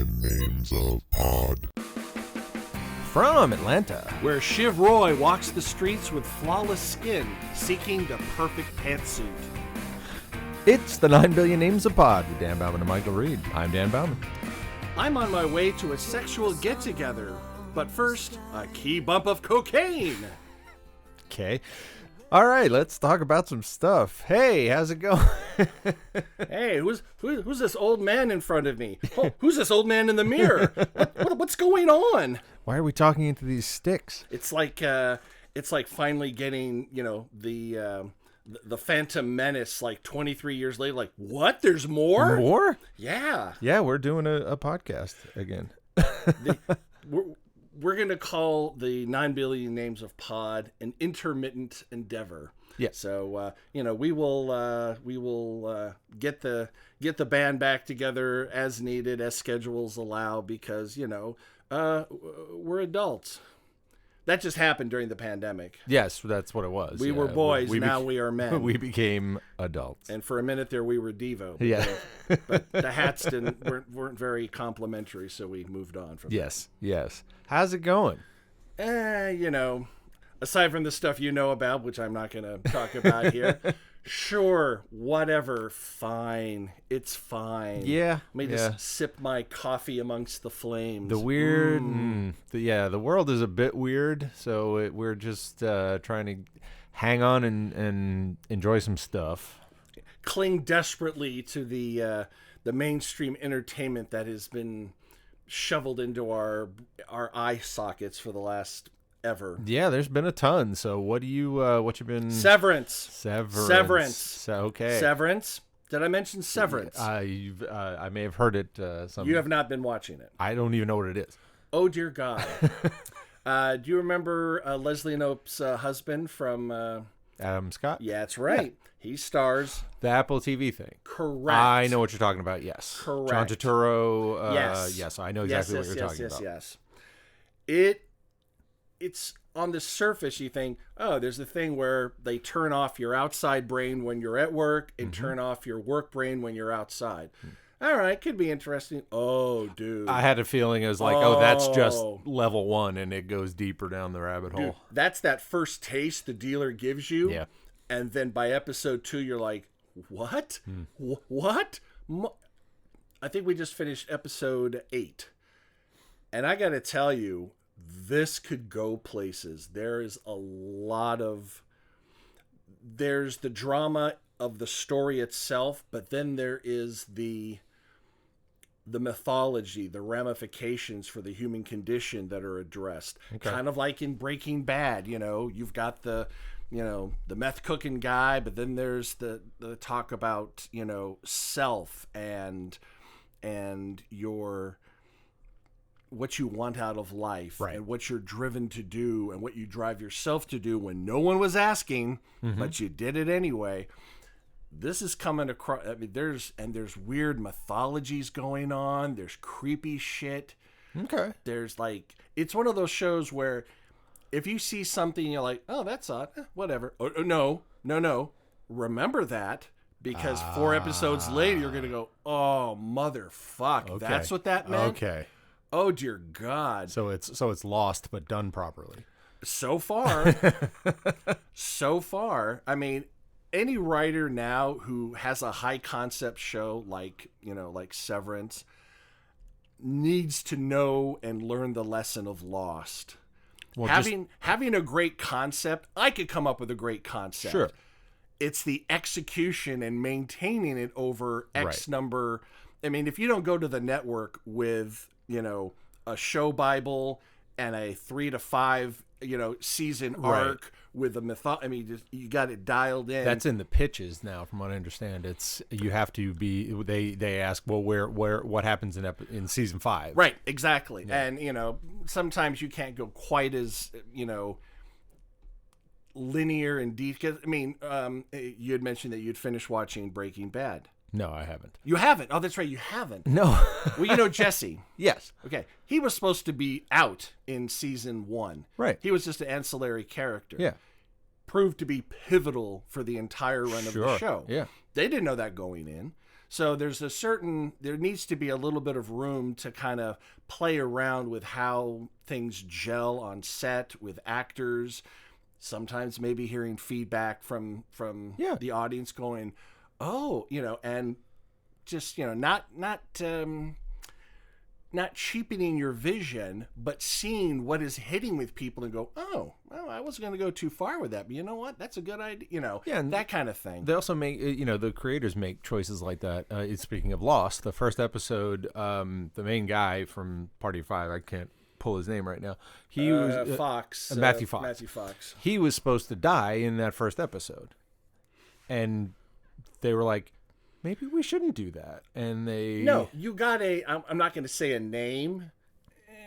billion names of pod. From Atlanta, where Shiv Roy walks the streets with flawless skin, seeking the perfect pantsuit. it's the 9 billion names of pod with Dan Bauman and Michael Reed. I'm Dan Bauman. I'm on my way to a sexual get-together, but first, a key bump of cocaine. Okay. All right, let's talk about some stuff. Hey, how's it going? Hey, who's this old man in front of me? Oh, who's this old man in the mirror? What's going on? Why are we talking into these sticks? It's like finally getting, the Phantom Menace like 23 years later. Like, what? There's more? More? Yeah. Yeah, we're doing a podcast again. We're going to call the 9 billion names of pod an intermittent endeavor. Yeah. So, we will get the band back together as needed, as schedules allow, because, we're adults. That just happened during the pandemic. Yes, that's what it was. We were boys, now we are men. We became adults. And for a minute there, we were Devo. Yeah. But the hats weren't very complimentary, so we moved on from that. Yes. How's it going? Aside from the stuff you know about, which I'm not going to talk about here, sure, whatever, fine. It's fine. Yeah. Let me just sip my coffee amongst the flames. The weird, the world is a bit weird, so we're just trying to hang on and enjoy some stuff. Cling desperately to the mainstream entertainment that has been shoveled into our eye sockets for the last ever. Yeah, there's been a ton. So what you been? Severance. Okay. Severance. Did I mention Severance? I may have heard it. You have not been watching it. I don't even know what it is. Oh dear God. Do you remember Leslie Knope's husband from Adam Scott? Yeah, that's right. Yeah. He stars the Apple TV thing. Correct. I know what you're talking about. Yes. Correct. John Turturro. Yes. Yes, I know exactly what you're talking about. Yes. It's on the surface you think, oh, there's a thing where they turn off your outside brain when you're at work and turn off your work brain when you're outside. All right, could be interesting. Oh, dude. I had a feeling it was like, that's just level 1 and it goes deeper down the rabbit hole. Dude, that's that first taste the dealer gives you. Yeah. And then by episode 2, you're like, what? What? I think we just finished episode 8. And I got to tell you, this could go places. There's the drama of the story itself, but then there is the mythology, the ramifications for the human condition that are addressed. Okay. Kind of like in Breaking Bad, you've got the meth cooking guy, but then there's the talk about, self and your what you want out of life, right, and what you're driven to do and what you drive yourself to do when no one was asking, but you did it anyway. This is coming across. I mean, there's weird mythologies going on. There's creepy shit. Okay. There's it's one of those shows where if you see something, you're like, oh, that's odd. Whatever. Oh, no. Remember that, because 4 episodes later, you're going to go, oh, motherfuck. Okay. That's what that meant? Okay. Oh, dear God. So it's lost, but done properly. So far. I mean, any writer now who has a high concept show like Severance needs to know and learn the lesson of Lost. Well, having a great concept, I could come up with a great concept. Sure. It's the execution and maintaining it over X number. I mean, if you don't go to the network with, a show Bible and a 3 to 5, season arc with a you got it dialed in. That's in the pitches now, from what I understand. It's you have to be. They ask, well, where what happens in season 5? Right, exactly. Yeah. And sometimes you can't go quite as linear and deep. I mean, you had mentioned that you'd finished watching Breaking Bad. No, I haven't. You haven't? Oh, that's right, you haven't. No. Well, Jesse. Yes. Okay. He was supposed to be out in season 1. Right. He was just an ancillary character. Yeah. Proved to be pivotal for the entire run of the show. Yeah. They didn't know that going in. So there needs to be a little bit of room to kind of play around with how things gel on set with actors. Sometimes maybe hearing feedback from the audience going, oh, and just, not cheapening your vision, but seeing what is hitting with people and go, oh, well, I wasn't going to go too far with that, but you know what? That's a good idea, and that kind of thing. They also make, the creators make choices like that. Speaking of Lost, the first episode, the main guy from Party of Five, I can't pull his name right now. He was Fox. Matthew Fox. Matthew Fox. He was supposed to die in that first episode. And they were like, maybe we shouldn't do that. And they... No, you got I'm not going to say a name,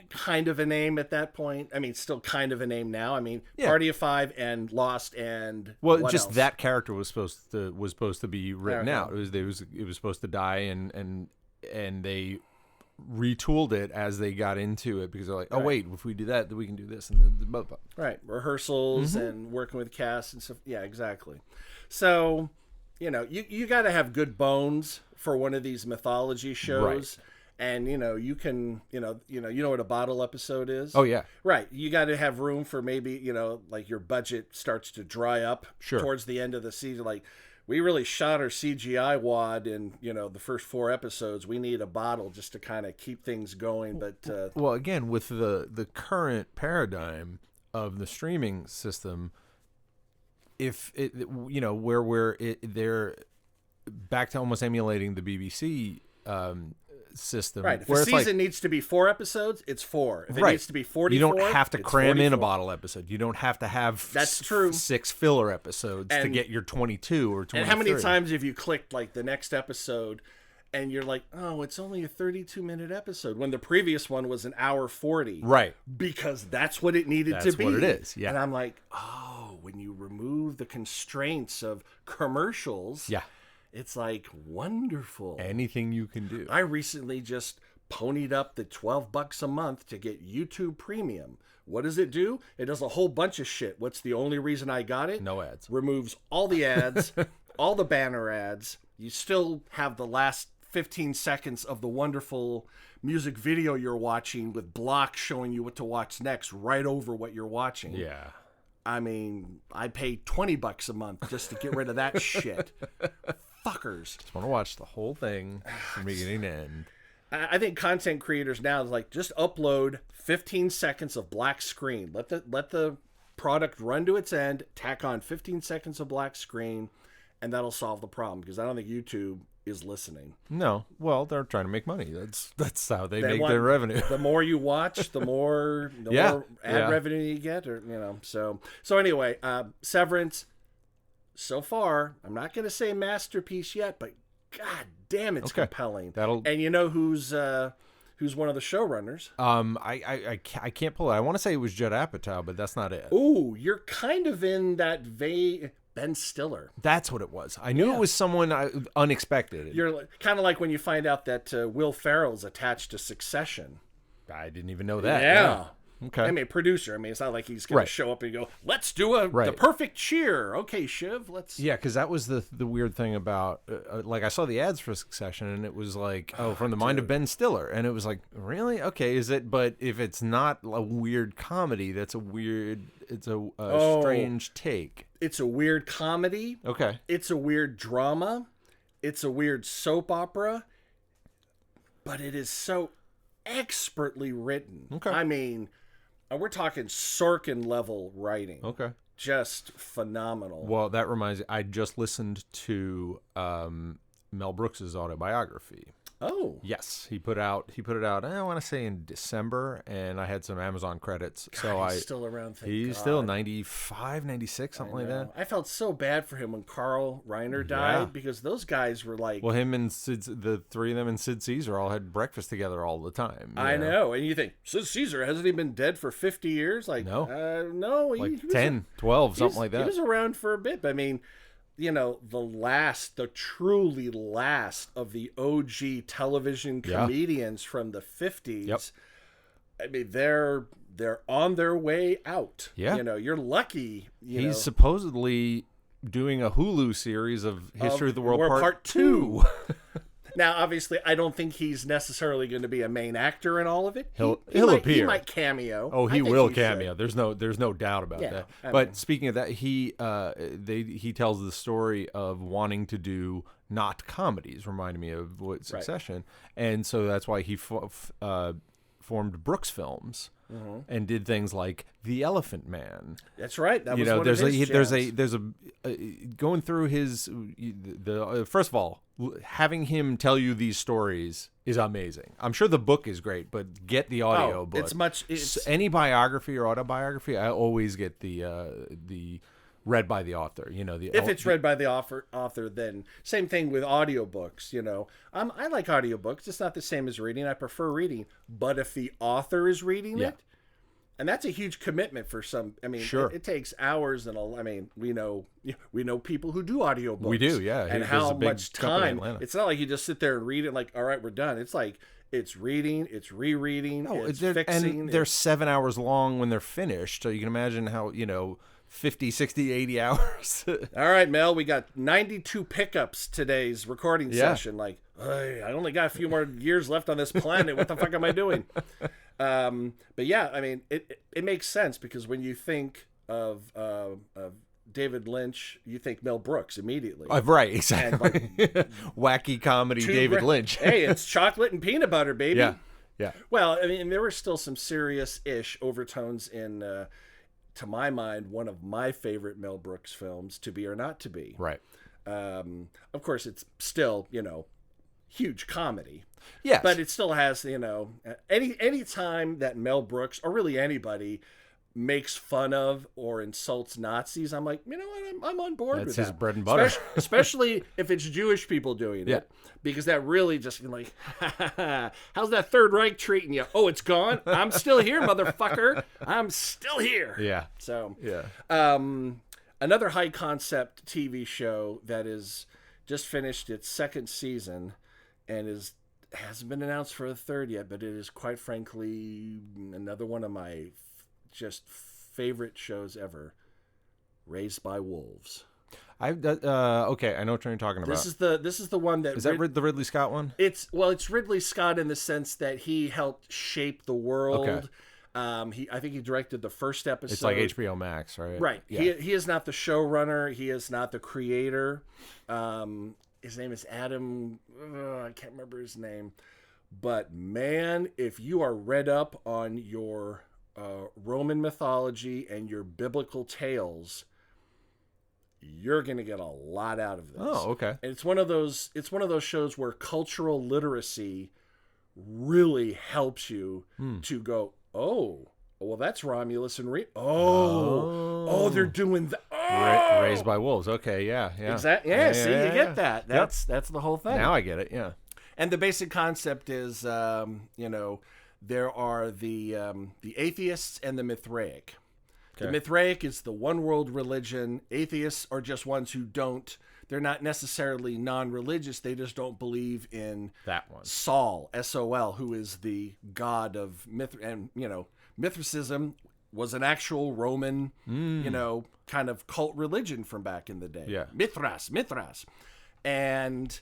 kind of a name at that point. I mean, still kind of a name now. I mean, Party of Five and Lost and what just else? That character was supposed to be written out. It was supposed to die, and they retooled it as they got into it because they're like, oh wait, if we do that, then we can do this, and then blah, blah. Right, rehearsals and working with cast and stuff. Yeah, exactly. So, you got to have good bones for one of these mythology shows. Right. And, you can, you know what a bottle episode is? Oh, yeah. Right. You got to have room for maybe, like your budget starts to dry up towards the end of the season. Like, we really shot our CGI wad in, the first 4 episodes. We need a bottle just to kind of keep things going. But well, again, with the current paradigm of the streaming system, if it, where they're back to almost emulating the BBC system. Right. If a season needs to be 4 episodes, it's 4. If it needs to be 44, you don't have to cram 44. in a bottle episode. You don't have to have true. 6 filler episodes to get your 22 or 23. And how many times have you clicked like the next episode and you're like, oh, it's only a 32-minute episode when the previous one was an hour 40. Right. Because that's what it needed to be. That's what it is, yeah. And I'm like, oh, when you remove the constraints of commercials, it's like wonderful. Anything you can do. I recently just ponied up the $12 a month to get YouTube Premium. What does it do? It does a whole bunch of shit. What's the only reason I got it? No ads. Removes all the ads, all the banner ads. You still have the last 15 seconds of the wonderful music video you're watching with blocks showing you what to watch next right over what you're watching. Yeah. I mean, I paid $20 a month just to get rid of that shit. Fuckers. Just want to watch the whole thing from beginning to end. I think content creators now is like, just upload 15 seconds of black screen. Let the product run to its end, tack on 15 seconds of black screen, and that'll solve the problem, because I don't think YouTube is listening. No. Well, they're trying to make money. That's how they make their revenue. The more you watch, the more more ad revenue you get, or So anyway, Severance. So far, I'm not going to say masterpiece yet, but god damn, it's compelling. And you know who's one of the showrunners? I can't pull it. I want to say it was Judd Apatow, but that's not it. Ooh, you're kind of in that vein. Ben Stiller. That's what it was. I knew it was someone unexpected. You're kind of like when you find out that Will Ferrell's attached to Succession. I didn't even know that. Yeah. Okay. I mean, producer. I mean, it's not like he's going to show up and go, let's do the perfect cheer. Okay, Shiv, let's... Yeah, because that was the weird thing about... like, I saw the ads for Succession, and it was like, from the mind of Ben Stiller. And it was like, really? Okay, is it... But if it's not a weird comedy, that's a weird... It's a strange take. It's a weird comedy. Okay. It's a weird drama. It's a weird soap opera. But it is so expertly written. Okay. I mean... we're talking Sorkin level writing. Okay. Just phenomenal. Well, that reminds me, I just listened to Mel Brooks's autobiography. Oh. Yes, he put it out, I want to say in December, and I had some Amazon credits. God, he's still around, he's still 95, 96, something like that. I felt so bad for him when Carl Reiner died, because those guys were like... Well, him and the 3 of them and Sid Caesar all had breakfast together all the time. I know, and you think, Sid Caesar, hasn't he been dead for 50 years? Like, no. Like he 10, 12, something like that. He was around for a bit, but I mean... the truly last of the OG television comedians from the 50s. Yep. I mean, they're on their way out. Yeah. You're lucky. He's supposedly doing a Hulu series of History of the World Part 2. Now, obviously, I don't think he's necessarily going to be a main actor in all of it. He'll might, appear. He might cameo. Oh, I he think will should. cameo. There's no doubt about that. But speaking of that, he tells the story of wanting to do not comedies, reminding me of what Succession, and so that's why he formed Brooks Films. And did things like The Elephant Man. That's right. That was one there's of his there's a going through his first of all, having him tell you these stories is amazing. I'm sure the book is great, but get the audio book. It's any biography or autobiography. I always get the read by the author. If it's read by the author, then same thing with audiobooks. I like audiobooks. It's not the same as reading. I prefer reading. But if the author is reading it, and that's a huge commitment for some. I mean, sure. it takes hours, and we know people who do audiobooks. We do, yeah. And how much time? It's not like you just sit there and read it. Like, all right, we're done. It's like it's reading, it's rereading, it's fixing. And they're 7 hours long when they're finished. So you can imagine how 50, 60, 80 hours. All right, Mel, we got 92 pickups today's recording session. Like, I only got a few more years left on this planet. What the fuck am I doing? But yeah, I mean, it makes sense because when you think of David Lynch, you think Mel Brooks immediately. Right, exactly. Wacky comedy David Lynch. Hey, it's chocolate and peanut butter, baby. Yeah. Well, I mean, there were still some serious-ish overtones in, to my mind, one of my favorite Mel Brooks films, To Be or Not to Be. Right. Of course, it's still, huge comedy. Yes. But it still has, any time that Mel Brooks, or really anybody, makes fun of or insults Nazis, I'm like, you know what, I'm on board with that. That's his bread and butter. Especially if it's Jewish people doing it. Because that really just, like, how's that Third Reich treating you? Oh, it's gone? I'm still here, motherfucker. I'm still here. Yeah. So, yeah. Another high concept TV show that is just finished its second season and hasn't been announced for a third yet, but it is quite frankly another one of my just favorite shows ever. Raised by Wolves. Okay, I know what you're talking about. This is the one that is that the Ridley Scott one? It's Ridley Scott in the sense that he helped shape the world. Okay. I think he directed the first episode. It's like HBO Max, right? Right. Yeah. He is not the showrunner. He is not the creator. His name is Adam. I can't remember his name. But man, if you are read up on your Roman mythology and your biblical tales, you're going to get a lot out of this. Oh, okay. And it's one of those shows where cultural literacy really helps you to go, oh, well, that's Romulus and Remus. Oh, they're doing that. Oh! Raised by Wolves. Okay, yeah. Exactly. Yeah, see, you get that. That's the whole thing. Now I get it, yeah. And the basic concept is, there are the atheists and the Mithraic. Okay. The Mithraic is the one world religion. Atheists are just ones who don't. They're not necessarily non-religious. They just don't believe in that one. Sol, S-O-L, who is the god of Mithricism was an actual Roman, kind of cult religion from back in the day. Yeah. Mithras. And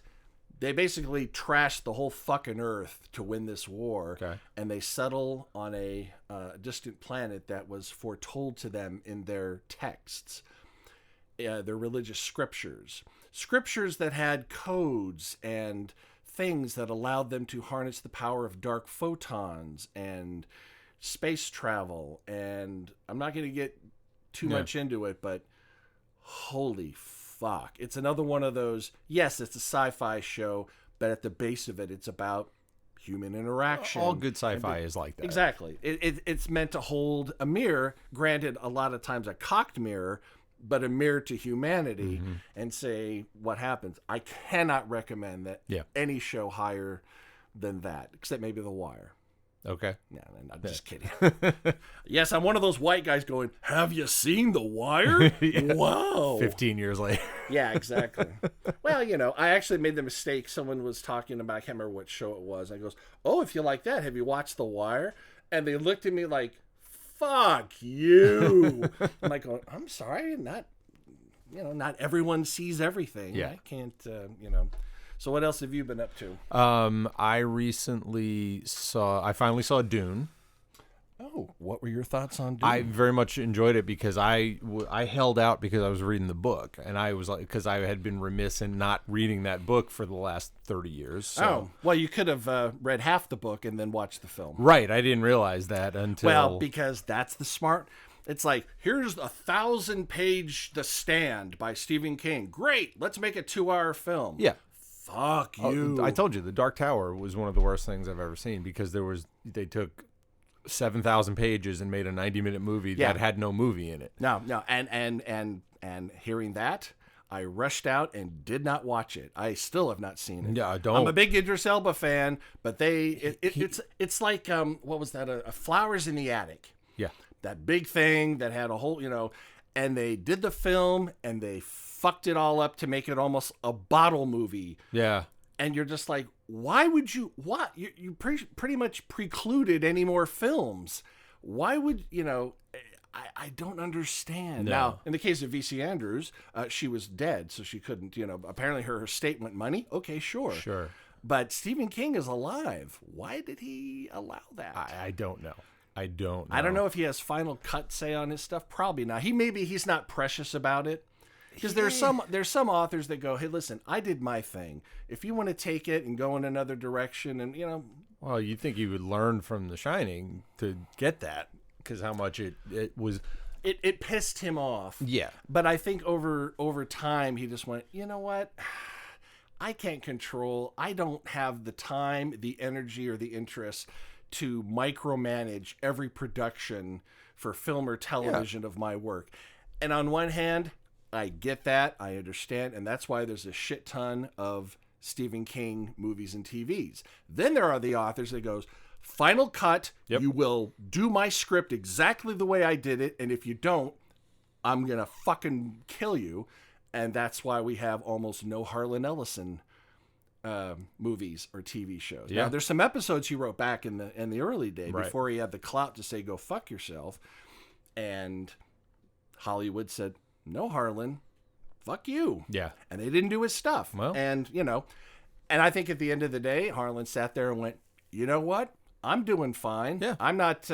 they basically trashed the whole fucking earth to win this war. Okay. And they settle on a distant planet that was foretold to them in their texts, their religious scriptures. Scriptures that had codes and things that allowed them to harness the power of dark photons and space travel. And I'm not going to get too much into it, but holy fuck. It's another one of those, yes, it's a sci-fi show, but at the base of it, it's about human interaction. All good sci-fi is like that. Exactly. It's meant to hold a mirror, granted a lot of times a cocked mirror, but a mirror to humanity and say what happens. I cannot recommend that any show higher than that, except maybe The Wire. Okay. No, I'm just kidding. Yes, I'm one of those white guys going, have you seen The Wire? Wow. 15 years later. Yeah, exactly. Well, I actually made the mistake. Someone was talking about, I can't remember what show it was. I goes, oh, if you like that, have you watched The Wire? And they looked at me like, fuck you. I'm like, I'm sorry, not everyone sees everything. Yeah. I can't, So what else have you been up to? I finally saw Dune. Oh, what were your thoughts on Dune? I very much enjoyed it because I held out because I was reading the book, and I was like, because I had been remiss in not reading that book for the last 30 years. So. Oh, well, you could have read half the book and then watched the film. Right, I didn't realize that until... Well, because that's the smart... It's like, here's a 1,000-page The Stand by Stephen King. Great, let's make a 2-hour film. Yeah. Fuck you. I told you, The Dark Tower was one of the worst things I've ever seen because they took 7,000 pages and made a 90-minute movie that had no movie in it. No, and hearing that, I rushed out and did not watch it. I still have not seen it. Yeah, don't. I'm a big Idris Elba fan, but it's like what was that? A Flowers in the Attic. Yeah, that big thing that had a whole, and they did the film and they fucked it all up to make it almost a bottle movie. Yeah. And you're just like, why would you? What you pretty much precluded any more films? Why would I don't understand. No. Now, in the case of V.C. Andrews, she was dead, so she couldn't. Apparently her estate went money. Okay, sure. But Stephen King is alive. Why did he allow that? I don't know. I don't know if he has final cut say on his stuff. Probably not. He's not precious about it. Because there's some authors that go, hey, listen, I did my thing. If you want to take it and go in another direction, and well, you'd think you would learn from The Shining to get that, because how much it was. It pissed him off. Yeah, but I think over time he just went, you know what? I can't control. I don't have the time, the energy, or the interest to micromanage every production for film or television of my work. And on one hand, I get that. I understand. And that's why there's a shit ton of Stephen King movies and TVs. Then there are the authors that goes, final cut, you will do my script exactly the way I did it. And if you don't, I'm going to fucking kill you. And that's why we have almost no Harlan Ellison movies or TV shows. Yeah. Now, there's some episodes he wrote back in the early day right. before he had the clout to say, go fuck yourself. And Hollywood said, no, Harlan, fuck you. Yeah. And they didn't do his stuff. Well. And, and I think at the end of the day, Harlan sat there and went, you know what? I'm doing fine. Yeah. I'm not,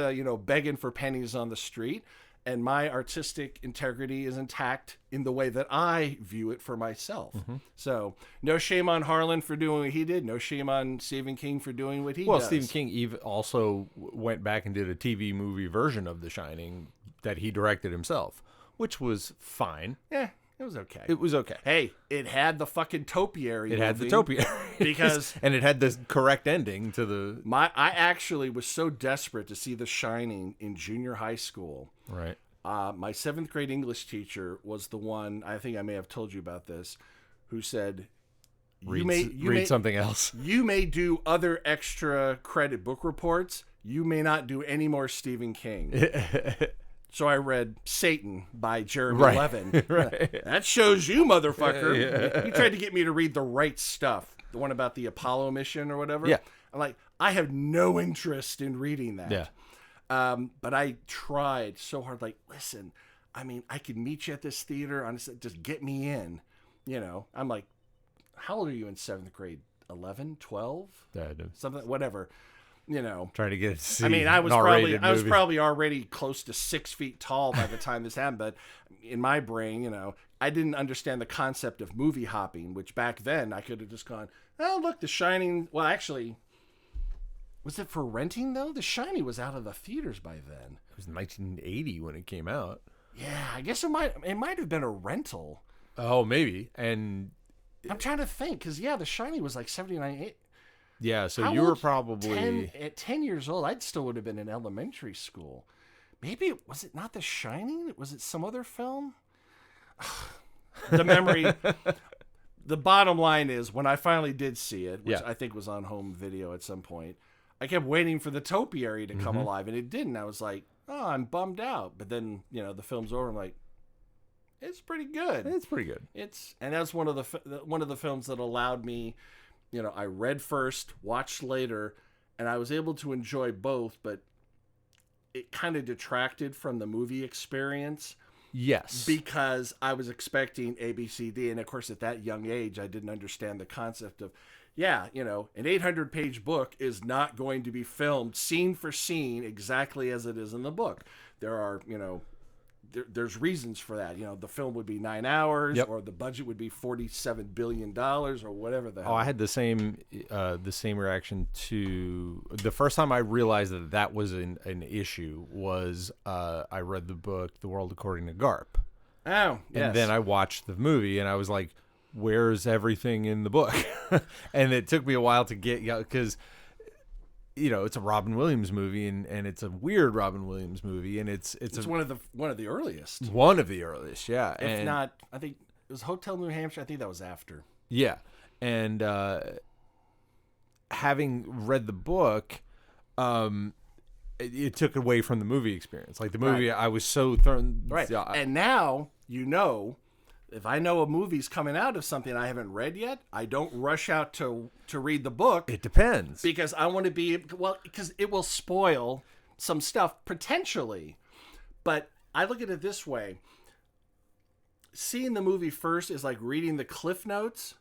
begging for pennies on the street. And my artistic integrity is intact in the way that I view it for myself. Mm-hmm. So no shame on Harlan for doing what he did. No shame on Stephen King for doing what he does. Well, Stephen King even also went back and did a TV movie version of The Shining that he directed himself, which was fine. Yeah, it was okay. It was okay. Hey, it had the fucking topiary. It had the topiary. Because and it had the correct ending to the... I actually was so desperate to see The Shining in junior high school. Right. My 7th grade English teacher was the one, I think I may have told you about this, who said, read something else. You may do other extra credit book reports. You may not do any more Stephen King. So I read Satan by Jeremy Levin. Right. That shows you, motherfucker. Yeah. You tried to get me to read the right stuff. The one about the Apollo mission or whatever. Yeah. I'm like, I have no interest in reading that. Yeah. But I tried so hard. Like, listen, I mean, I could meet you at this theater. Honestly, just get me in. I'm like, how old are you in 7th grade? 11, 12? Something, whatever. Trying to get it to see. I mean, I was probably already close to 6 feet tall by the time this happened. But in my brain, I didn't understand the concept of movie hopping, which back then I could have just gone, oh, look, The Shining. Well, actually, was it for renting though? The Shining was out of the theaters by then. It was 1980 when it came out. Yeah, I guess it might have been a rental. Oh, maybe. And I'm trying to think because The Shining was like 79. Yeah, so you were probably... At 10 years old, I still would have been in elementary school. Maybe, was it not The Shining? Was it some other film? The memory... The bottom line is, when I finally did see it, which I think was on home video at some point, I kept waiting for the topiary to come alive, and it didn't. I was like, oh, I'm bummed out. But then, the film's over, I'm like, it's pretty good. It's pretty good. And that's one of the films that allowed me... I read first, watched later, and I was able to enjoy both, but it kind of detracted from the movie experience. Yes. Because I was expecting A, B, C, D. And of course, at that young age, I didn't understand the concept of, an 800-page book is not going to be filmed scene for scene exactly as it is in the book. There are, there's reasons for that. The film would be 9 hours, or the budget would be $47 billion, or whatever the hell. Oh, I had the same reaction to the first time I realized that was an issue was I read the book The World According to Garp. Oh, yes. And then I watched the movie, and I was like, where's everything in the book? And it took me a while to get, because it's a Robin Williams movie, and it's a weird Robin Williams movie, and it's one of the earliest. One of the earliest, yeah. If not, I think it was Hotel New Hampshire. I think that was after. Yeah, and having read the book, it took away from the movie experience. Like the movie, I was so thrown. Right, and now if I know a movie's coming out of something I haven't read yet, I don't rush out to read the book. It depends. Because I want to be, because it will spoil some stuff potentially. But I look at it this way. Seeing the movie first is like reading the cliff notes,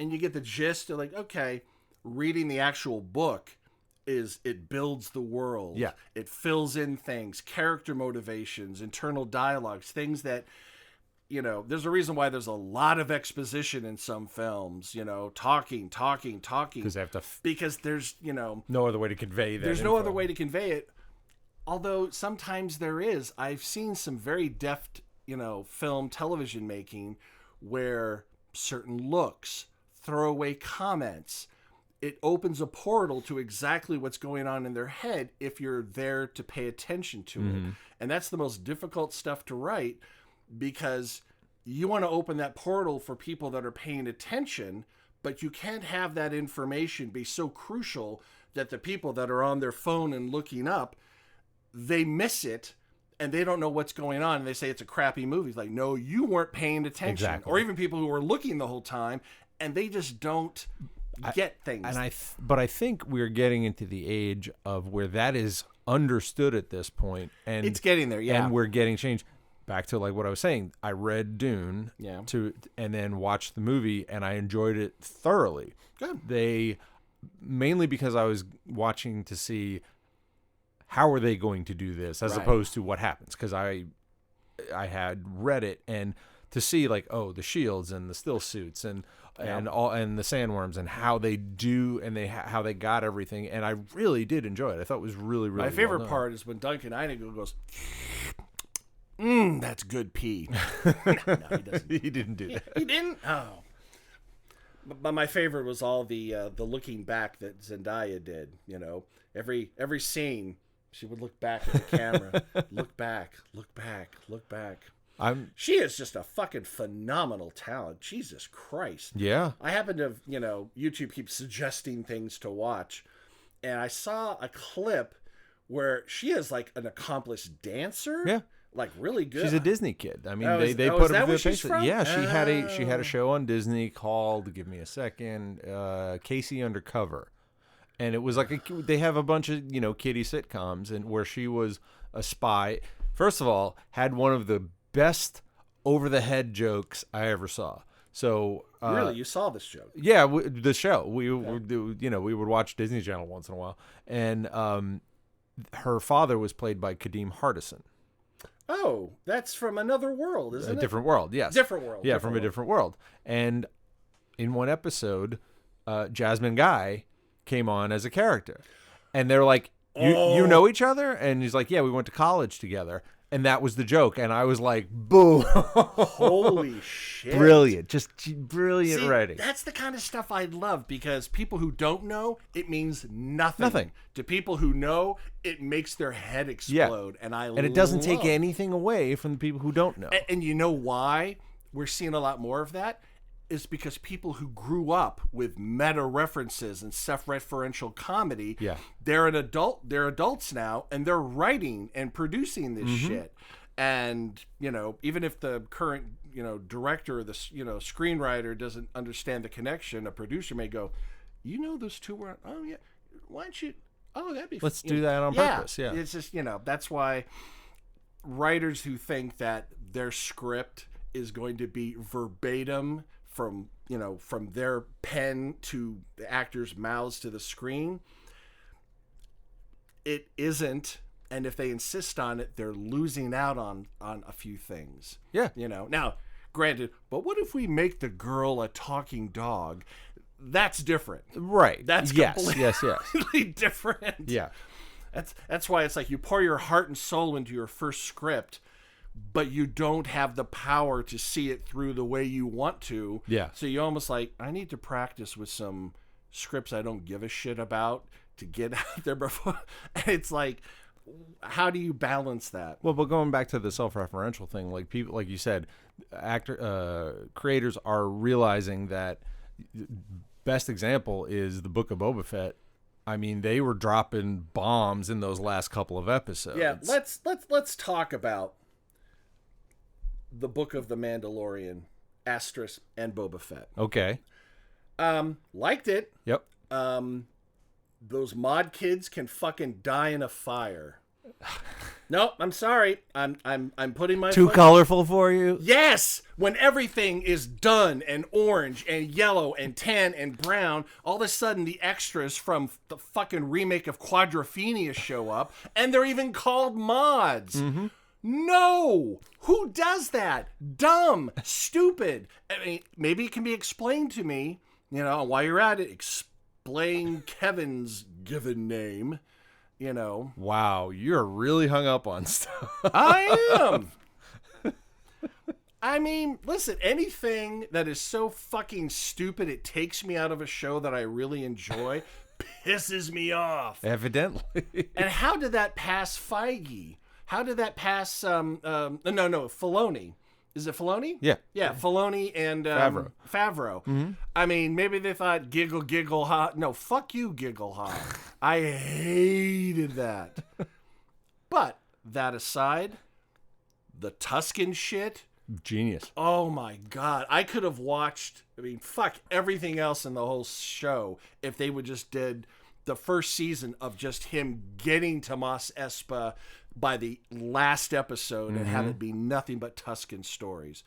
and you get the gist of like, okay, reading the actual book it builds the world. Yeah. It fills in things, character motivations, internal dialogues, things that, there's a reason why there's a lot of exposition in some films, talking. Because they have to. Because there's, no other way to convey that. There's no other way to convey it. Although sometimes there is. I've seen some very deft, film, television making where certain looks, throwaway comments, it opens a portal to exactly what's going on in their head if you're there to pay attention to it. And that's the most difficult stuff to write, because you want to open that portal for people that are paying attention, but you can't have that information be so crucial that the people that are on their phone and looking up, they miss it and they don't know what's going on. And they say it's a crappy movie. It's like, no, you weren't paying attention. Exactly. Or even people who were looking the whole time and they just don't get things. And but I think we're getting into the age of where that is understood at this point, and it's getting there. Yeah. And we're getting changed. Back to like what I was saying, I read Dune, and then watched the movie, and I enjoyed it thoroughly. Good. Mainly because I was watching to see how are they going to do this, as opposed to what happens, because I had read it, and to see like, oh, the shields and the still suits and the sandworms and how they do, and how they got everything, and I really did enjoy it. I thought it was really, really. My favorite well part is when Duncan Idaho goes, that's good pee. No, he doesn't. He didn't do that. He didn't? Oh. But my favorite was all the looking back that Zendaya did. Every scene, she would look back at the camera. Look back, look back, look back. She is just a fucking phenomenal talent. Jesus Christ. Yeah. I happen to, YouTube keeps suggesting things to watch. And I saw a clip where she is like an accomplished dancer. Yeah. Like really good. She's a Disney kid. I mean, they is put that her where through she's the from? Yeah, she had a show on Disney called, give me a second, Casey Undercover, and it was like they have a bunch of kiddie sitcoms, and where she was a spy. First of all, had one of the best over the head jokes I ever saw. So really, you saw this joke? Yeah, the show we would watch Disney Channel once in a while, and her father was played by Kadeem Hardison. Oh, that's from another world, isn't it? A different world, yes. Different world. Yeah, from a different world. And in one episode, Jasmine Guy came on as a character. And they're like, you know each other? And he's like, yeah, we went to college together. And that was the joke. And I was like, boo. Holy shit. Brilliant. Just brilliant writing. That's the kind of stuff I love, because people who don't know, it means nothing. Nothing. To people who know, it makes their head explode. Yeah. And it doesn't take anything away from the people who don't know. And you know why we're seeing a lot more of that? Is because people who grew up with meta references and self-referential comedy, they're adults now, and they're writing and producing this shit. And even if the current director or the screenwriter doesn't understand the connection, a producer may go, those two were, oh yeah, why don't you, oh that'd be, let's do that on purpose. Yeah, it's just that's why writers who think that their script is going to be verbatim from their pen to the actors' mouths to the screen. It isn't, and if they insist on it, they're losing out on a few things. Yeah. Now, granted, but what if we make the girl a talking dog? That's different. Right. That's completely different. Yeah. That's why it's like you pour your heart and soul into your first script, but you don't have the power to see it through the way you want to. Yeah. So you almost like, I need to practice with some scripts I don't give a shit about to get out there before. And it's like, how do you balance that? Well, but going back to the self-referential thing, like people, like you said, creators are realizing that. Best example is the Book of Boba Fett. I mean, they were dropping bombs in those last couple of episodes. Yeah, let's talk about the Book of the Mandalorian, Asterisk, and Boba Fett. Okay. Liked it. Yep. Those mod kids can fucking die in a fire. Nope, I'm sorry. I'm putting my too colorful for you. Yes, when everything is done and orange and yellow and tan and brown, all of a sudden the extras from the fucking remake of Quadrophenia show up, and they're even called mods. Mm-hmm. No, who does that? Dumb, stupid. I mean, maybe it can be explained to me. While you're at it, explain Kevin's given name. Wow, you're really hung up on stuff. I am. I mean, listen, anything that is so fucking stupid it takes me out of a show that I really enjoy pisses me off. Evidently. And how did that pass Feige? How did that pass no, Filoni. Is it Filoni? Yeah. Yeah, Filoni and Favreau. Mm-hmm. I mean, maybe they thought giggle, ha. No, fuck you, giggle, ha. I hated that. But, that aside, the Tusken shit. Genius. Oh my God. I could have watched, fuck everything else in the whole show if they would just did the first season of just him getting to Mos Espa by the last episode and have it be nothing but Tusken stories.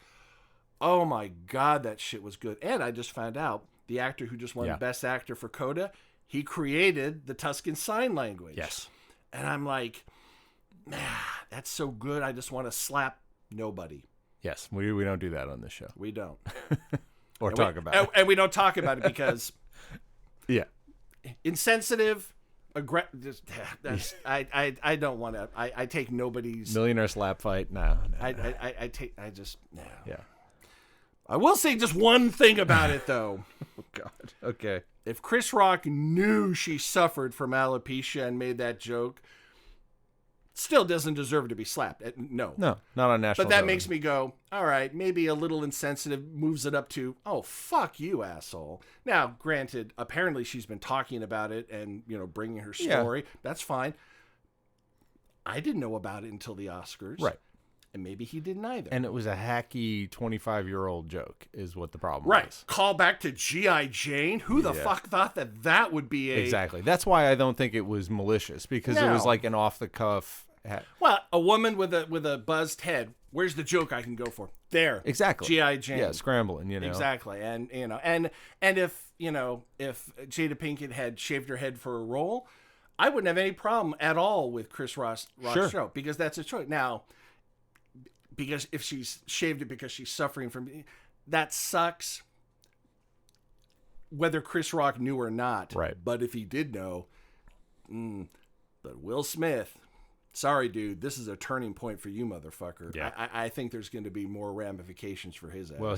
Oh my God, that shit was good. And I just found out the actor who just won Best Actor for Coda, he created the Tusken Sign Language. Yes. And I'm like, that's so good. I just want to slap nobody. Yes, we don't do that on this show. We don't. Or talk about it. And we don't talk about it because yeah, insensitive. I don't want to. I take nobody's millionaire slap fight. No. Yeah. I will say just one thing about it though. Oh God. Okay. If Chris Rock knew she suffered from alopecia and made that joke, still doesn't deserve to be slapped. No, not on national. But that television. makes me go, all right, maybe a little insensitive, moves it up to, oh, fuck you, asshole. Now, granted, apparently she's been talking about it and, bringing her story. Yeah. That's fine. I didn't know about it until the Oscars. Right. And maybe he didn't either. And it was a hacky 25-year-old joke is what the problem was. Right. Call back to G.I. Jane? Who the fuck thought that would be a... Exactly. That's why I don't think it was malicious, because it was like an off-the-cuff... Well, a woman with a buzzed head. Where's the joke I can go for? There. Exactly. G.I. Jane. Yeah, scrambling, Exactly. And and if Jada Pinkett had shaved her head for a role, I wouldn't have any problem at all with Chris Rock's show, because that's a choice. Now, because if she's shaved it because she's suffering from, that sucks. Whether Chris Rock knew or not. Right. But if he did know, but Will Smith, sorry, dude, this is a turning point for you, motherfucker. Yeah. I think there's going to be more ramifications for his ass. Well,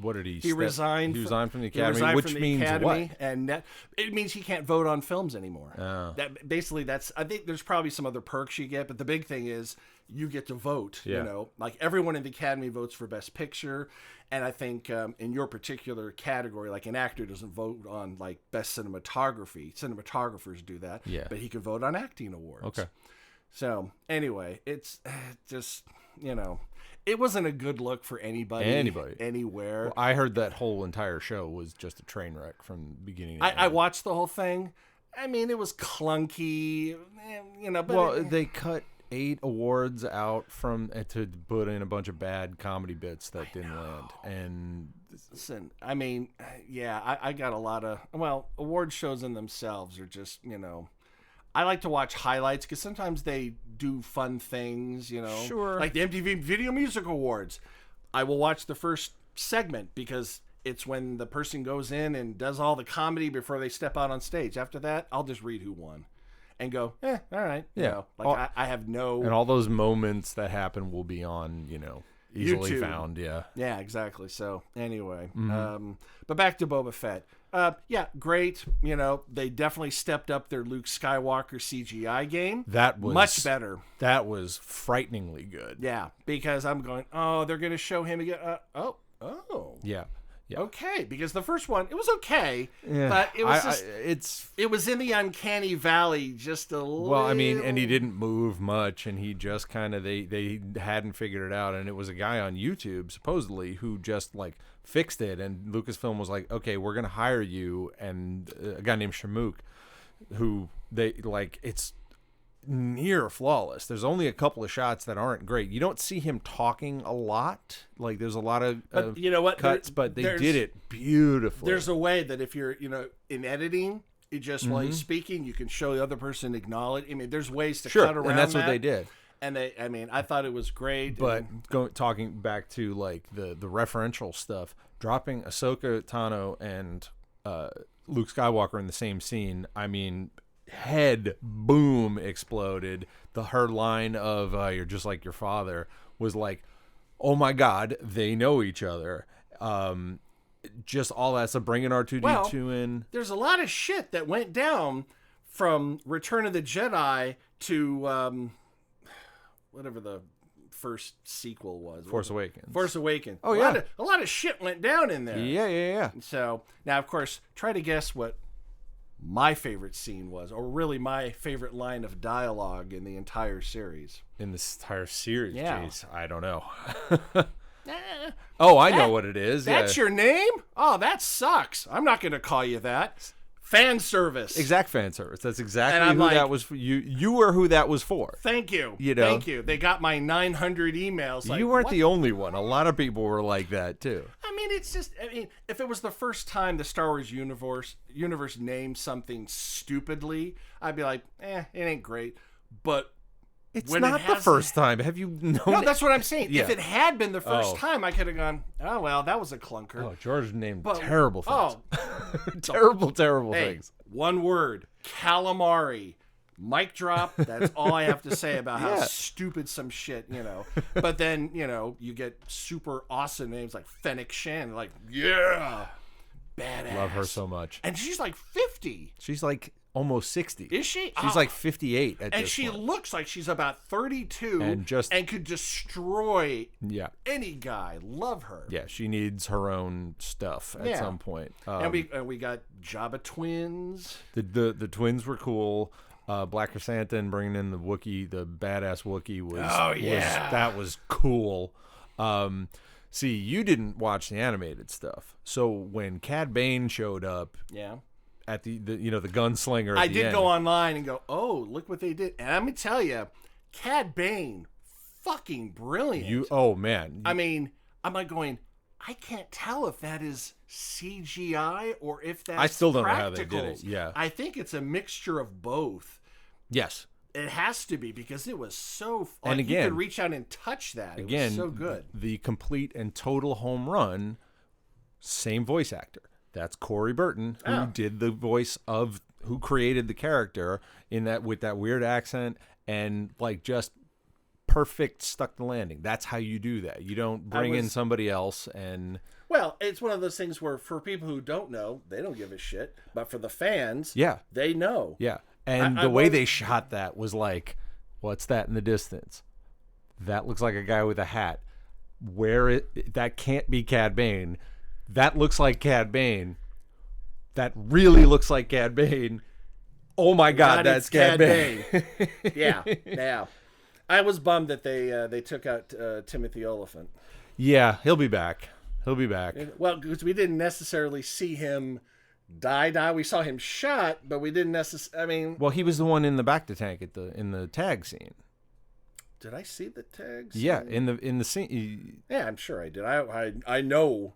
what did he? He resigned. He resigned from the Academy, which means what? And it means he can't vote on films anymore. Oh. I think there's probably some other perks you get, but the big thing is you get to vote. Yeah. Like everyone in the Academy votes for Best Picture, and I think in your particular category, like an actor doesn't vote on like Best Cinematography. Cinematographers do that. Yeah. But he can vote on acting awards. Okay. So anyway, it's just, it wasn't a good look for anybody. Anywhere. Well, I heard that whole entire show was just a train wreck from beginning to end. I watched the whole thing. I mean, it was clunky, but... Well, they cut 8 awards out from to put in a bunch of bad comedy bits that didn't land. And listen, I mean, yeah, I got a lot of award shows in themselves are just I like to watch highlights because sometimes they do fun things, Sure. like the MTV Video Music Awards. I will watch the first segment because it's when the person goes in and does all the comedy before they step out on stage. After that, I'll just read who won and go, all right. Yeah. I have no... And all those moments that happen will be on, easily YouTube. found. Yeah. Yeah, exactly. So anyway, but back to Boba Fett. Yeah, great. They definitely stepped up their Luke Skywalker CGI game. That was much better. That was frighteningly good. Yeah, because I'm going, they're going to show him again. Oh. Yeah. Yeah. Okay, because the first one, it was okay, Yeah. but it was it was in the uncanny valley just a little. Well, I mean, and he didn't move much, and he just kind of they hadn't figured it out, and it was a guy on YouTube supposedly who just like fixed it, and Lucasfilm was like, okay, we're gonna hire you, and a guy named Shamook, who they like, it's near flawless. There's only a couple of shots that aren't great. You don't see him talking a lot. Like there's a lot of you know what cuts, but they did it beautifully. There's a way that if you're in editing, you just while he's speaking, you can show the other person acknowledge. I mean, there's ways to cut around and that's that. what they did. And I thought it was great. But talking back to like the referential stuff, dropping Ahsoka Tano and Luke Skywalker in the same scene, I mean, head boom exploded. Her line of "you're just like your father" was like, oh my god, they know each other. Just all that stuff, bringing R2D2 in. There's a lot of shit that went down from Return of the Jedi to whatever the first sequel was. Force Awakens. Force Awakens. Oh, a lot of shit went down in there. Yeah. So now, of course, try to guess what my favorite scene was, or really my favorite line of dialogue in the entire series. In this entire series, yeah. Jeez, I don't know. I know what it is. That's your name? Oh, that sucks. I'm not going to call you that. Fan service. Exact fan service. That's exactly who like, that was for. You were who that was for. Thank you. Thank you. They got my 900 emails. Like, you weren't what? the only one. A lot of people were like that too. I mean, it's just. I mean, if it was the first time the Star Wars universe named something stupidly, I'd be like, it ain't great. But it's not the first time. Have you known? No, that's what I'm saying. Yeah. If it had been the first time, I could have gone, oh well, that was a clunker. Oh, George named terrible things. Terrible hey, things. One word: calamari. Mic drop. That's all I have to say about how stupid some shit, But then, you get super awesome names like Fennec Shan. Like, yeah, badass. Love her so much. And she's like 50. She's like almost 60. Is she? She's like 58 at this point. And she looks like she's about 32 and could destroy yeah. any guy. Love her. Yeah, she needs her own stuff at some point. And we got Jabba twins. The twins were cool. Black Chrysanthemum bringing in the Wookiee, the badass Wookiee was that was cool. See, you didn't watch the animated stuff, so when Cad Bane showed up, at the gunslinger, I did go online and go, oh, look what they did, and I'm gonna tell you, Cad Bane, fucking brilliant. Oh man, I mean, I'm like going, I can't tell if that is CGI or if that's I still don't practicals. know how they did it. Yeah, I think it's a mixture of both. Yes. It has to be because it was so. Like, and again, you could reach out and touch that. It was so good. The complete and total home run. Same voice actor. That's Corey Burton, who did the voice of, who created the character in that with that weird accent and like just perfect stuck the landing. That's how you do that. You don't bring in somebody else and. Well, it's one of those things where for people who don't know, they don't give a shit. But for the fans, they know. Yeah. And the way they shot that was like, what's that in the distance? That looks like a guy with a hat. That can't be Cad Bane. That looks like Cad Bane. That really looks like Cad Bane. Oh my God, that's Cad Bane. Yeah. I was bummed that they took out Timothy Olyphant. Yeah, he'll be back. Well, because we didn't necessarily see him die. We saw him shot, but we didn't necessarily. I mean, well, he was the one in the back to tank in the tag scene. Did I see the tags? Yeah, in the scene. Yeah, I'm sure I did. I know.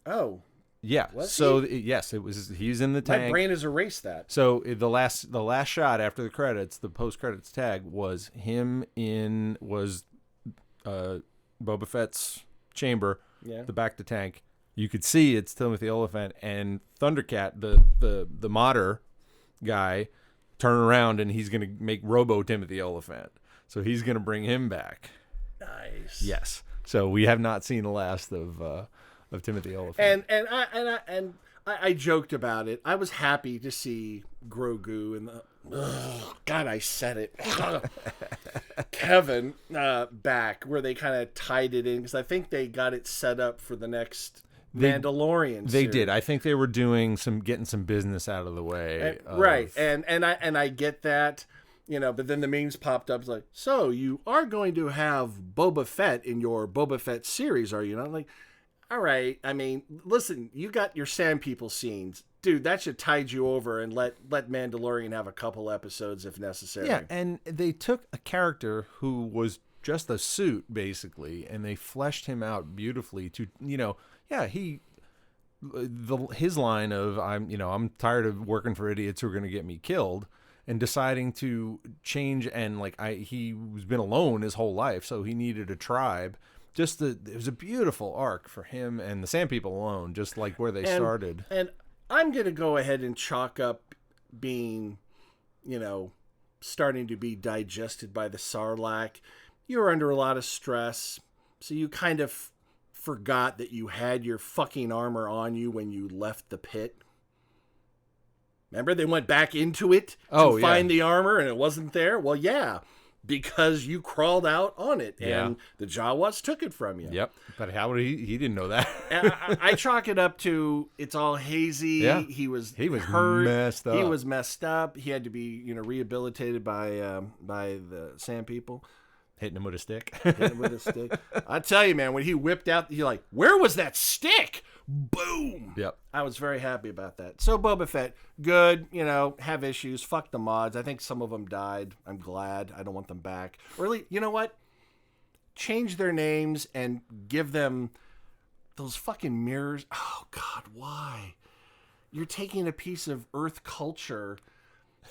Oh. Yeah. Was so he? yes, it was. He's in the tank. My brain has erased that. So the last shot after the credits, the post credits tag was him Boba Fett's chamber, the back to tank. You could see it's Timothy Olyphant and Thundercat, the modder guy, turn around and he's gonna make Robo Timothy Olyphant. So he's gonna bring him back. Nice. Yes. So we have not seen the last of Timothy Olyphant. And I joked about it. I was happy to see Grogu and God, I said it. Kevin back, where they kind of tied it in, because I think they got it set up for the next Mandalorian They series. did. I think they were getting some business out of the way. Right. And I get that. But then the memes popped up. It's like, so you are going to have Boba Fett in your Boba Fett series, are you not? Like, all right. I mean, listen, you got your Sand People scenes. Dude, that should tide you over and let Mandalorian have a couple episodes if necessary. Yeah, and they took a character who was just a suit, basically, and they fleshed him out beautifully to, his line of, I'm tired of working for idiots who are going to get me killed, and deciding to change, and he's been alone his whole life, so he needed a tribe. It was a beautiful arc for him and the Sand People alone, just like where they started. And I'm going to go ahead and chalk up being, starting to be digested by the Sarlacc. You were under a lot of stress, so you kind of forgot that you had your fucking armor on you when you left the pit. Remember, they went back into it to find the armor and it wasn't there? Well, yeah, because you crawled out on it and the Jawas took it from you. Yep, but how would he didn't know that. I chalk it up to it's all hazy. Yeah. He was hurt. Messed up. He was messed up. He had to be rehabilitated by the Sand People. Hitting him with a stick. I tell you, man, when he whipped out, you're like, where was that stick? Boom. Yep. I was very happy about that. So Boba Fett, good, have issues. Fuck the mods. I think some of them died. I'm glad. I don't want them back. Or at least, you know what? Change their names and give them those fucking mirrors. Oh, God, why? You're taking a piece of Earth culture,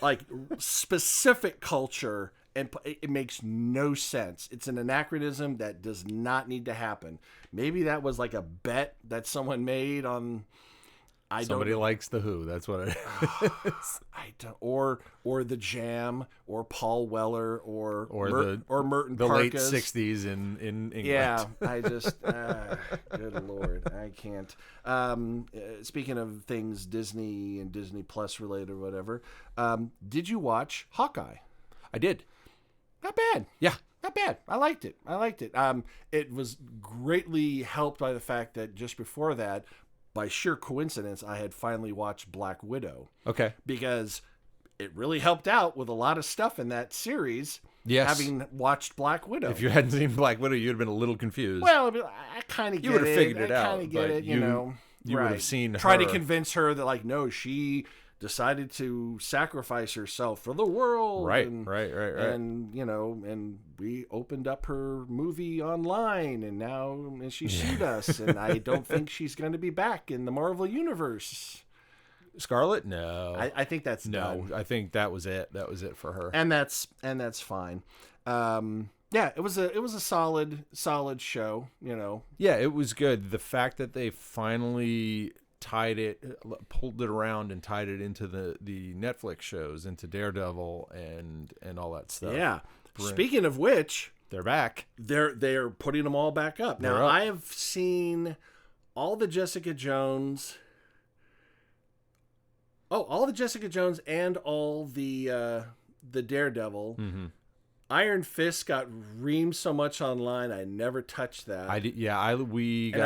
like specific culture, and it makes no sense. It's an anachronism that does not need to happen. Maybe that was like a bet that someone made on. Somebody likes the Who. That's what it is. Or the Jam, or Paul Weller, or Merton the late Parkas. '60s in England. Yeah, I just good Lord, I can't. Speaking of things Disney and Disney Plus related or whatever, did you watch Hawkeye? I did. Not bad. Yeah. Not bad. I liked it. It was greatly helped by the fact that just before that, by sheer coincidence, I had finally watched Black Widow. Okay. Because it really helped out with a lot of stuff in that series. Yes. Having watched Black Widow. If you hadn't seen Black Widow, you'd have been a little confused. Well, I kind of get it. You would have figured it out. I kind of get it, you would have seen her. Try to convince her that, no, she decided to sacrifice herself for the world. Right. And, And, and we opened up her movie online and she sued us. And I don't think she's going to be back in the Marvel Universe. Scarlet? No. I think that's done. I think that was it. That was it for her. And that's fine. Yeah, it was a solid show, Yeah, it was good. The fact that they finally pulled it around and tied it into the Netflix shows, into Daredevil and all that stuff. Yeah. Speaking of which, they're back. They're putting them all back up. Now, I have seen all the Jessica Jones. Oh, all the Jessica Jones and all the Daredevil. Mm-hmm. Iron Fist got reamed so much online. I never touched that. I did. Yeah, I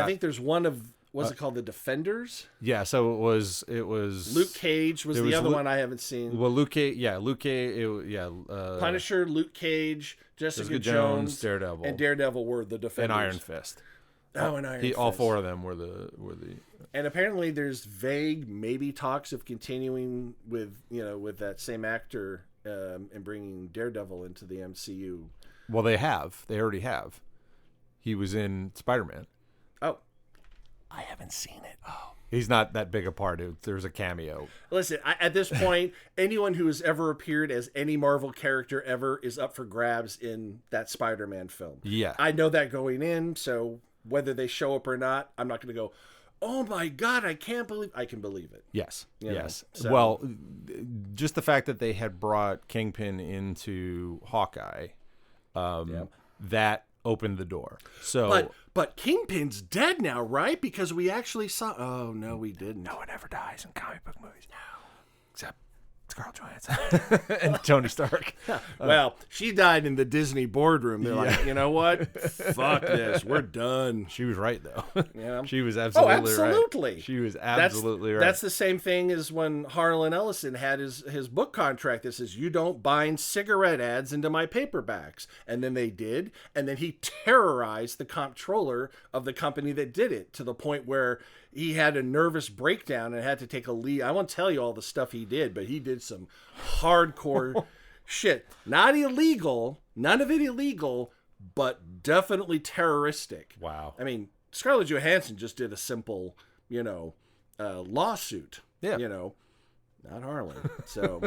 think there's one of. Was it called The Defenders? Yeah, so it was Luke Cage was the other one I haven't seen. Well, Luke Cage, Punisher, Luke Cage, Jessica Jones, Daredevil, and Daredevil were the Defenders. And Iron Fist. Oh, and Iron Fist. All four of them were the. And apparently, there's vague maybe talks of continuing with that same actor in bringing Daredevil into the MCU. Well, they already have. He was in Spider-Man. Oh, I haven't seen it. Oh. He's not that big a part. There's a cameo. Listen, at this point, anyone who has ever appeared as any Marvel character ever is up for grabs in that Spider-Man film. Yeah. I know that going in, so whether they show up or not, I'm not going to go, oh my God, I can believe it. Yes. You yes. know, so. Well, just the fact that they had brought Kingpin into Hawkeye, that opened the door. So, but Kingpin's dead now, right? Because we actually saw. Oh no, we didn't. No one ever dies in comic book movies. No, except Scarlett Johansson and Tony Stark. Well, she died in the Disney boardroom. They're like, you know what? Fuck this. We're done. She was right though. Yeah, she was absolutely right. Absolutely. She was absolutely right. That's the same thing as when Harlan Ellison had his book contract that says, you don't bind cigarette ads into my paperbacks. And then they did. And then he terrorized the comptroller of the company that did it to the point where he had a nervous breakdown and had to take a leave. I won't tell you all the stuff he did, but he did some hardcore shit. Not illegal, none of it illegal, but definitely terroristic. Wow. I mean, Scarlett Johansson just did a simple, lawsuit. Yeah. Not Harlan. So,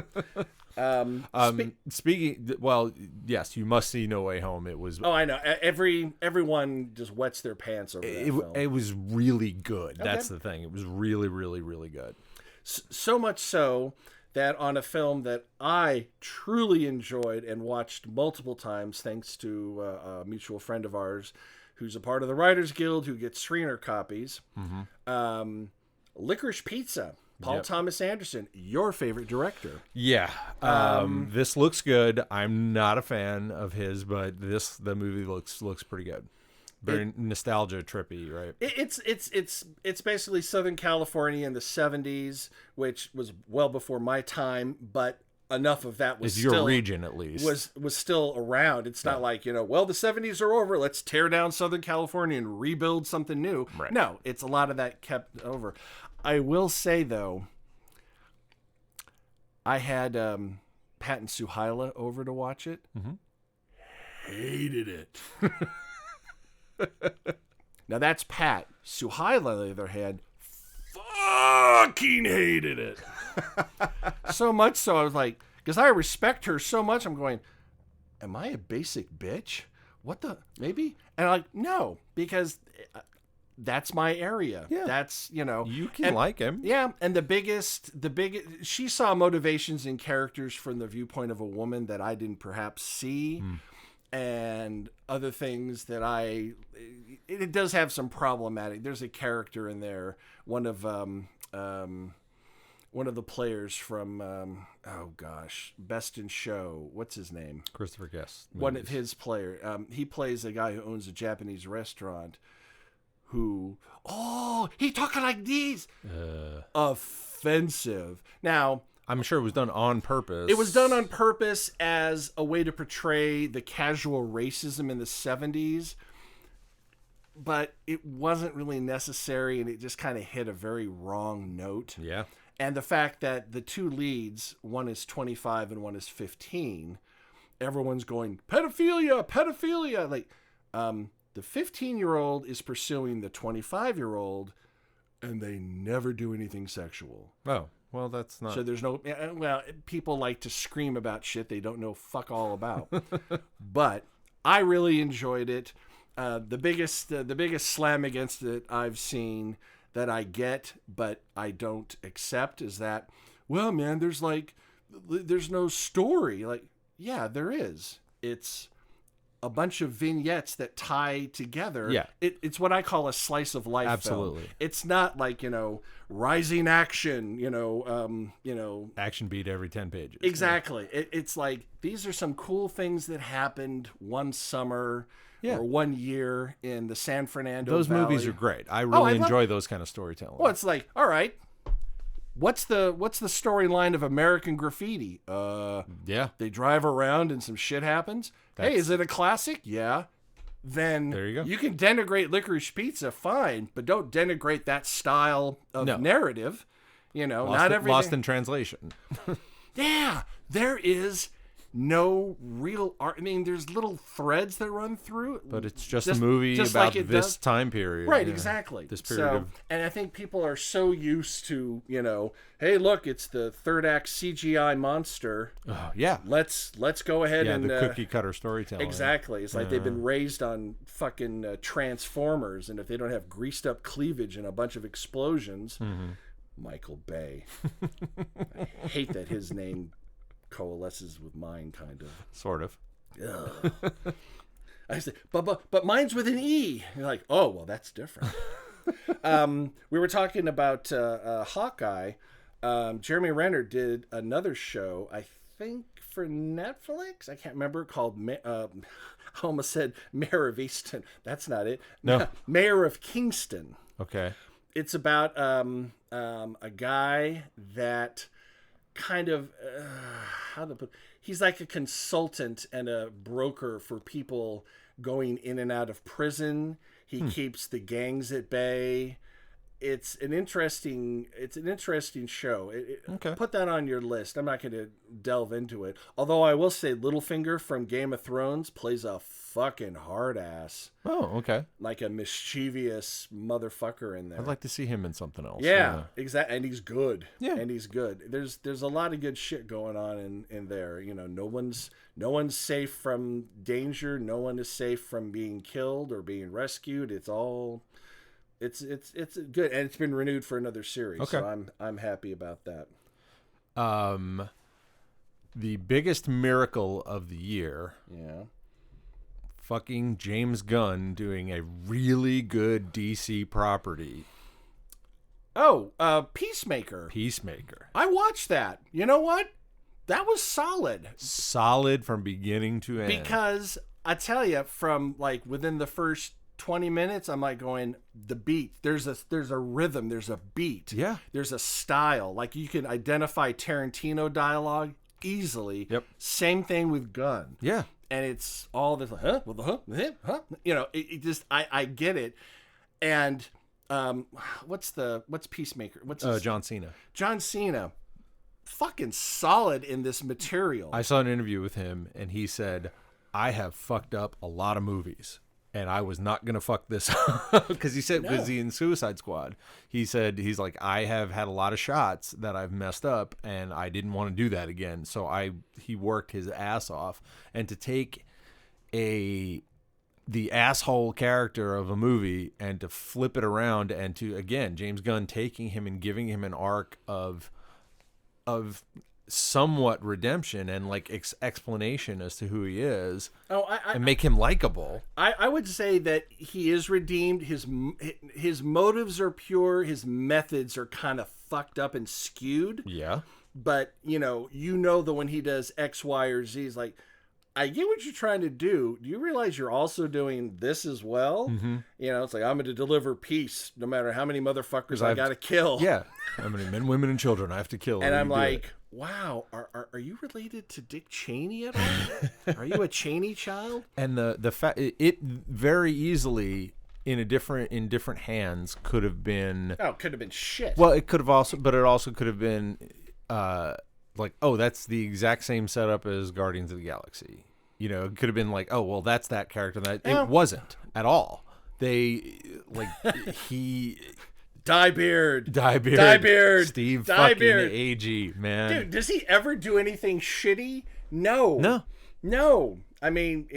speaking, well, yes, you must see No Way Home. It was. Oh, I know. Everyone just wets their pants over that film. It was really good. Okay. That's the thing. It was really, really, really good. So much so that on a film that I truly enjoyed and watched multiple times, thanks to a mutual friend of ours who's a part of the Writers Guild who gets screener copies, Licorice Pizza. Paul Thomas Anderson, your favorite director. Yeah. This looks good. I'm not a fan of his, but the movie looks pretty good. Very nostalgia trippy, right? It's basically Southern California in the 70s, which was well before my time, but enough of that was your region at least was still around. It's not like, well, the 70s are over, let's tear down Southern California and rebuild something new. Right. No, it's a lot of that kept over. I will say, though, I had Pat and Suhaila over to watch it. Mm-hmm. Hated it. Now, that's Pat. Suhaila, on the other hand, fucking hated it. So much so, I was like, because I respect her so much, I'm going, am I a basic bitch? What the, maybe? And I'm like, no, because... that's my area. Yeah. That's, You can like him. Yeah. And the biggest, she saw motivations in characters from the viewpoint of a woman that I didn't perhaps see. And other things that it does have some problematic. There's a character in there. One of the players from, Best in Show. What's his name? Christopher Guest. One of his players. He plays a guy who owns a Japanese restaurant. He talking like these. Offensive. Now, I'm sure it was done on purpose. It was done on purpose as a way to portray the casual racism in the 70s, but it wasn't really necessary, and it just kind of hit a very wrong note. Yeah. And the fact that the two leads, one is 25 and one is 15, everyone's going, pedophilia. Like, the 15-year-old is pursuing the 25-year-old, and they never do anything sexual. Oh, well, that's not... So there's no... Well, people like to scream about shit they don't know fuck all about. But I really enjoyed it. The biggest slam against it I've seen that I get, but I don't accept is that, well, man, there's no story. Like, yeah, there is. It's... a bunch of vignettes that tie together. Yeah. It's what I call a slice of life. Absolutely. Film. It's not like, rising action, action beat every 10 pages. Exactly. Yeah. It's like, these are some cool things that happened one summer or 1 year in the San Fernando Those Valley. movies are great. I really enjoy those kind of storytelling. Well, it's like, all right, what's the storyline of American Graffiti? Yeah. They drive around and some shit happens. Hey, is it a classic? Yeah. Then there you go. You can denigrate Licorice Pizza, fine, but don't denigrate that style of narrative. Not everything. Lost in translation. Yeah, there is no real art. I mean, there's little threads that run through it. But it's just a movie about like this time period. Right, yeah. exactly. This period and I think people are so used to, hey, look, it's the third act CGI monster. Yeah. Let's go ahead and the cookie cutter storytelling. Exactly. It's like they've been raised on fucking Transformers, and if they don't have greased up cleavage and a bunch of explosions, Michael Bay. I hate that his name coalesces with mine, kind of. Sort of. I said, but mine's with an E. You're like, oh, well, that's different. We were talking about Hawkeye. Jeremy Renner did another show, I think for Netflix. I can't remember, called I almost said Mayor of Easton. That's not it. No. Mayor of Kingston. Okay. It's about a guy that kind of he's like a consultant and a broker for people going in and out of prison. He keeps the gangs at bay. It's an interesting show. Okay. Put that on your list. I'm not going to delve into it. Although I will say Littlefinger from Game of Thrones plays a fucking hard ass. Oh, okay. Like a mischievous motherfucker in there. I'd like to see him in something else. Yeah. Exactly. And he's good. Yeah. And he's good. There's a lot of good shit going on in there. No one's safe from danger. No one is safe from being killed or being rescued. It's all it's good, and it's been renewed for another series. Okay. So I'm happy about that. The biggest miracle of the year. Yeah. Fucking James Gunn doing a really good DC property. Oh, Peacemaker. Peacemaker. I watched that. You know what? That was solid. Solid from beginning to end. Because I tell you, from like within the first 20 minutes, I'm like going, the beat. There's a rhythm. There's a beat. Yeah. There's a style. Like you can identify Tarantino dialogue easily. Yep. Same thing with Gunn. Yeah. And it's all this, well, huh? It just, I get it. And what's Peacemaker? What's John Cena. John Cena. Fucking solid in this material. I saw an interview with him, and he said, I have fucked up a lot of movies, and I was not going to fuck this up. Because he said, because in Suicide Squad, he said, he's like, I have had a lot of shots that I've messed up, and I didn't want to do that again. So he worked his ass off. And to take the asshole character of a movie and to flip it around, and to, again, James Gunn taking him and giving him an arc of somewhat redemption and like explanation as to who he is, and make him likable. I would say that he is redeemed. His motives are pure. His methods are kind of fucked up and skewed. Yeah. But that when he does X, Y, or Z, he's like, I get what you're trying to do. Do you realize you're also doing this as well? Mm-hmm. It's like, I'm going to deliver peace no matter how many motherfuckers I got to kill. Yeah. How many men, women, and children I have to kill. And I'm like, wow, are you related to Dick Cheney at all? Are you a Cheney child? And the fact, it very easily in different hands could have been. Oh, it could have been shit. Well, it could have also, but it also could have been like, oh, that's the exact same setup as Guardians of the Galaxy. It could have been like, oh, well, that's that character. It wasn't at all. They he. Diebeard. Steve Diebeard. Fucking AG, man. Dude, does he ever do anything shitty? No. I mean,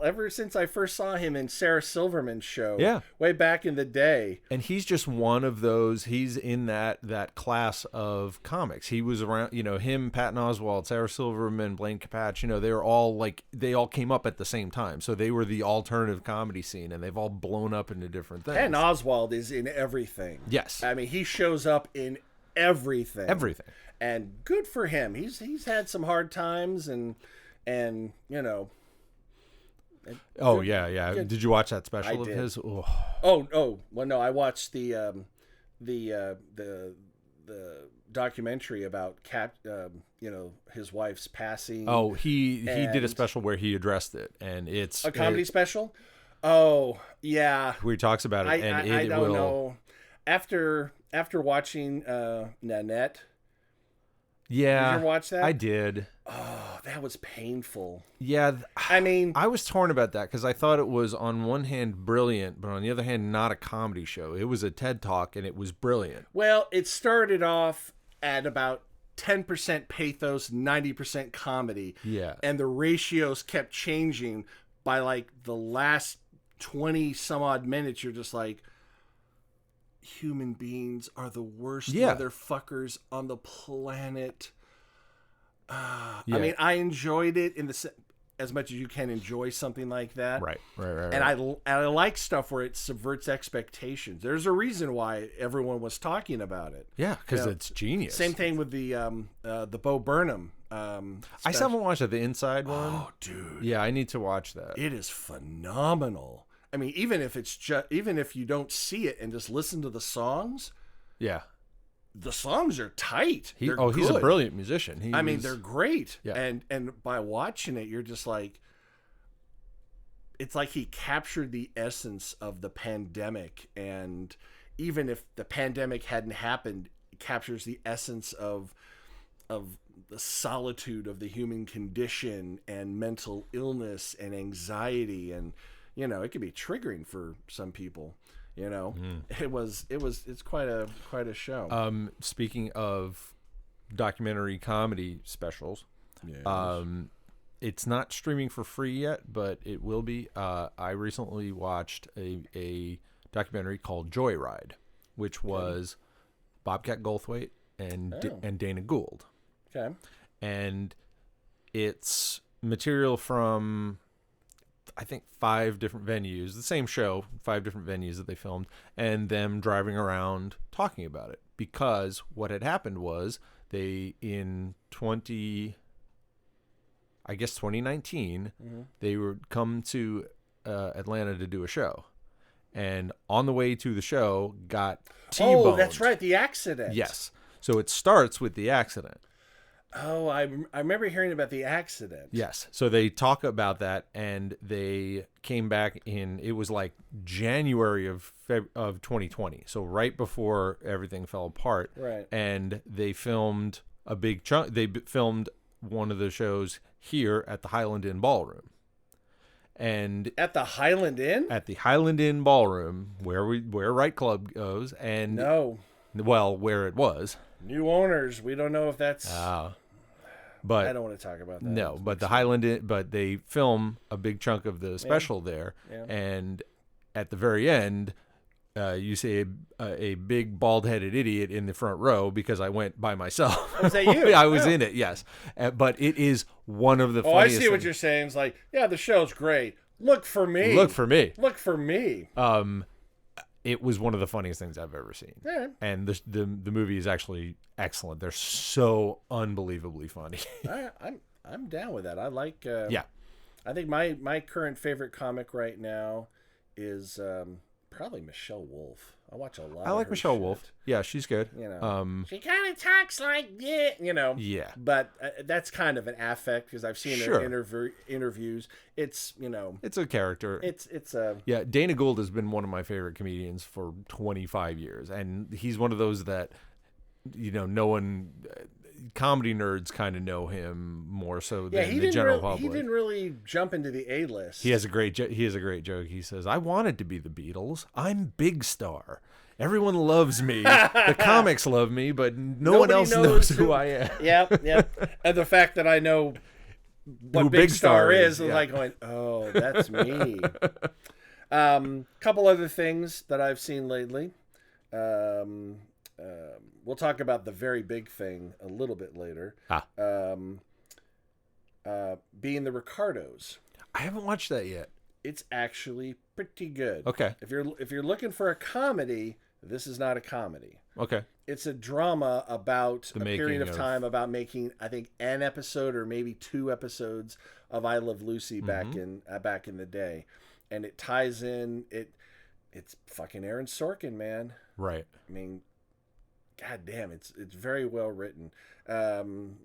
ever since I first saw him in Sarah Silverman's show, way back in the day. And he's just one of those. He's in that class of comics. He was around, him, Patton Oswalt, Sarah Silverman, Blaine Capatch. They were all they all came up at the same time. So they were the alternative comedy scene, and they've all blown up into different things. Patton Oswalt is in everything. Yes, I mean he shows up in everything. Everything, and good for him. He's had some hard times, and Oh yeah. Good. Did you watch that special of did. his? Oh, well, no, I watched the documentary about his wife's passing. Oh, he did a special where he addressed it, and it's a comedy special. Oh yeah, where he talks about it, and I don't know. After watching Nanette, Yeah. Did you ever watch that? I did. Oh, that was painful. Yeah. I mean, I was torn about that because I thought it was on one hand brilliant, but on the other hand not a comedy show. It was a TED Talk and it was brilliant. well, it started off at about 10% pathos, 90% comedy. Yeah. And the ratios kept changing by like the last 20 some odd minutes. You're just like, human beings are the worst motherfuckers on the planet. I mean, I enjoyed it as much as you can enjoy something like that. Right. And I like stuff where it subverts expectations. There's a reason why everyone was talking about it. Yeah, because it's genius. Same thing with the Bo Burnham. I still haven't watched the Inside one. Oh, dude. Yeah, I need to watch that. It is phenomenal. I mean, even if you don't see it and just listen to the songs, Yeah. the songs are tight. He's a brilliant musician. I mean, they're great. Yeah. And by watching it, you're just like, it's like he captured the essence of the pandemic. And even if the pandemic hadn't happened, it captures the essence of the solitude of the human condition and mental illness and anxiety. And, you know, it can be triggering for some people. You know, it's quite a show. Speaking of documentary comedy specials, it's not streaming for free yet, but it will be. I recently watched a documentary called Joyride, which was Bobcat Goldthwait and Dana Gould. Okay. And it's material from, I think, 5 different venues, the same show, 5 different venues that they filmed, and them driving around talking about it. Because what had happened was they, in 2019, they would come to Atlanta to do a show. And on the way to the show, got T-boned. Oh, that's right, the accident. Yes. So it starts with the accident. Oh, I remember hearing about the accident. Yes. So they talk about that, and they came back it was like January of 2020. So right before everything fell apart. Right. And they filmed a big chunk. They filmed one of the shows here at the Highland Inn Ballroom. And at the Highland Inn? At the Highland Inn Ballroom, where Right Club goes. And well, where it was. New owners. We don't know if that's... But I don't want to talk about that. No, but the Highland Inn, but they film a big chunk of the special there, and at the very end, you see a big bald-headed idiot in the front row because I went by myself. Was that you? I was in it, yes. But it is one of the funniest I see what you're saying. It's like, yeah, the show's great. Look for me. Look for me. Look for me. It was one of the funniest things I've ever seen. Yeah. And the movie is actually excellent. They're so unbelievably funny. I'm down with that. I like. Yeah. I think my current favorite comic right now is probably Michelle Wolf. I watch a lot. I like Michelle Wolf. Yeah, she's good. You know, she kind of talks like you know. Yeah. But that's kind of an affect because I've seen her interviews. It's it's a character. It's a Dana Gould has been one of my favorite comedians for 25 years, and he's one of those that no one. Comedy nerds kind of know him more so than the general public. He didn't really jump into the A-list. He has a great joke. He says, "I wanted to be the Beatles. I'm Big Star. Everyone loves me. The comics love me, but nobody one else knows who I am." Yep. And the fact that I know what who Big Star is like going, "Oh, that's me." Couple other things that I've seen lately. We'll talk about the very big thing a little bit later. Being the Ricardos. I haven't watched that yet. It's actually pretty good. Okay. If you're looking for a comedy, this is not a comedy. Okay. It's a drama about a period of time about making, I think, an episode or maybe 2 episodes of I Love Lucy back in the day, and it ties in. It's fucking Aaron Sorkin, man. Right. I mean. God damn, it's very well written. Don't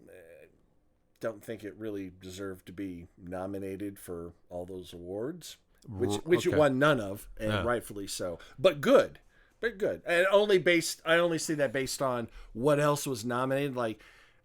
think it really deserved to be nominated for all those awards, which it won none of, and rightfully so. But good. And I only see that based on what else was nominated. Like,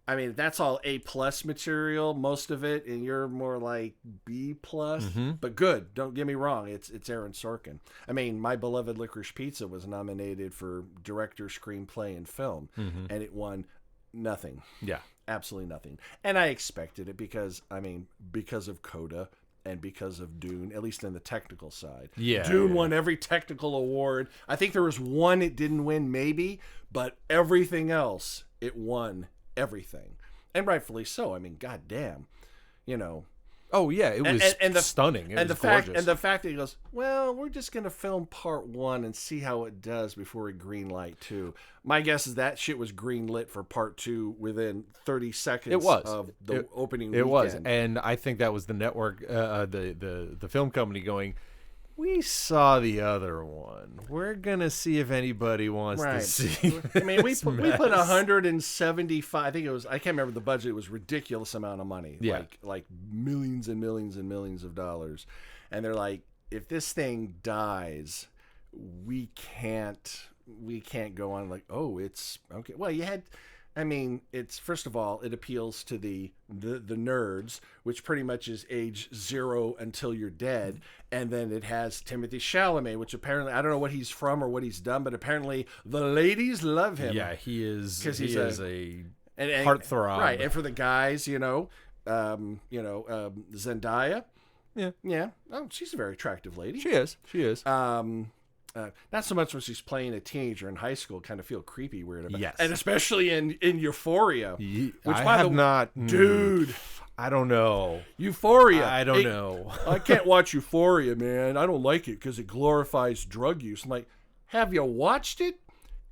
I mean, that's all A+ material, most of it, and you're more like B+, but good. Don't get me wrong. It's Aaron Sorkin. I mean, my beloved Licorice Pizza was nominated for director, screenplay, and film, and it won nothing. Yeah. Absolutely nothing. And I expected it because of Coda and because of Dune, at least in the technical side. Yeah. Dune won every technical award. I think there was one it didn't win, maybe, but everything else, it won everything. And rightfully so. I mean, goddamn, you know. Oh yeah, it was stunning. It was gorgeous. And the fact that he goes, well, we're just gonna film part 1 and see how it does before we greenlight 2. My guess is that shit was greenlit for part 2 within 30 seconds. It was of the opening. It weekend. was, and I think that was the network, the film company going, we saw the other one. We're gonna see if anybody wants to see. I mean, we put 175. I think it was. I can't remember the budget. It was a ridiculous amount of money. Yeah. Like millions and millions and millions of dollars. And they're like, if this thing dies, we can't go on like, oh, it's okay. Well, you had. I mean, it's first of all, it appeals to the nerds, which pretty much is age 0 until you're dead, and then it has Timothée Chalamet, which apparently I don't know what he's from or what he's done, but apparently the ladies love him. Yeah, he is. Because he's a heartthrob, right? And for the guys, Zendaya. Yeah. Oh, she's a very attractive lady. She is. Not so much when she's playing a teenager in high school, kind of feel creepy weird about. Yes. And especially in Euphoria. Dude, I don't know. Euphoria. I don't know. I can't watch Euphoria, man. I don't like it because it glorifies drug use. I'm like, have you watched it?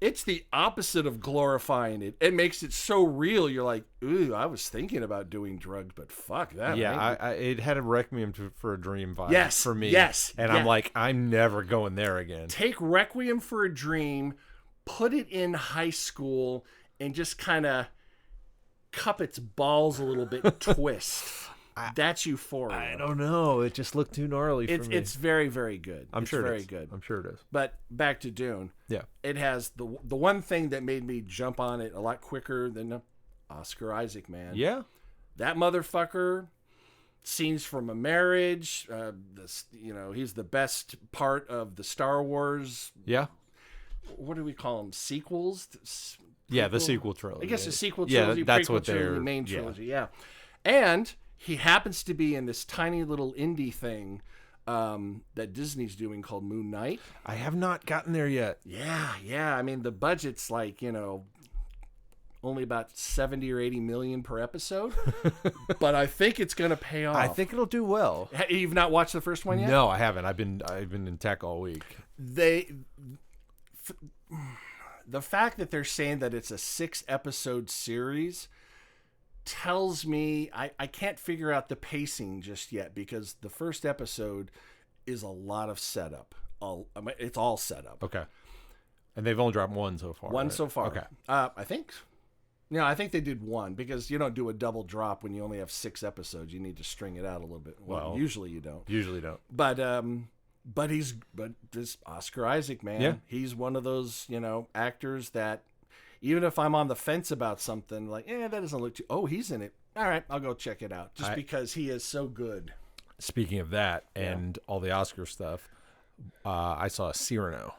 It's the opposite of glorifying it. It makes it so real. You're like, ooh, I was thinking about doing drugs, but fuck that. Yeah, it had a Requiem for a Dream vibe. Yes, for me. Yes, and I'm like, I'm never going there again. Take Requiem for a Dream, put it in high school, and just kind of cup its balls a little bit, twist. That's Euphoria. I don't know. It just looked too gnarly for me. It's very, very good. I'm sure it is. Good. I'm sure it is. But back to Dune. Yeah. It has the one thing that made me jump on it a lot quicker than Oscar Isaac, man. Yeah. That motherfucker. Scenes from a Marriage. He's the best part of the Star Wars. Yeah. What do we call them? Sequels? Yeah, the sequel trilogy. I guess the sequel trilogy. Yeah, that's what they're. The main trilogy. Yeah. And he happens to be in this tiny little indie thing that Disney's doing called Moon Knight. I have not gotten there yet. Yeah. I mean, the budget's like, only about 70 or 80 million per episode. But I think it's going to pay off. I think it'll do well. You've not watched the first one yet? No, I haven't. I've been in tech all week. The fact that they're saying that it's a 6-episode series tells me I can't figure out the pacing just yet, because the first episode is a lot of setup. It's all setup. Okay. And they've only dropped one so far. One right? so far. Okay. I think. I think they did one, because you don't do a double drop when you only have 6 episodes. You need to string it out a little bit. Well, usually you don't. But this Oscar Isaac, man, he's one of those, actors that even if I'm on the fence about something, like, that doesn't look too... Oh, he's in it. All right, I'll go check it out. Just because he is so good. Speaking of that and all the Oscar stuff, I saw Cyrano,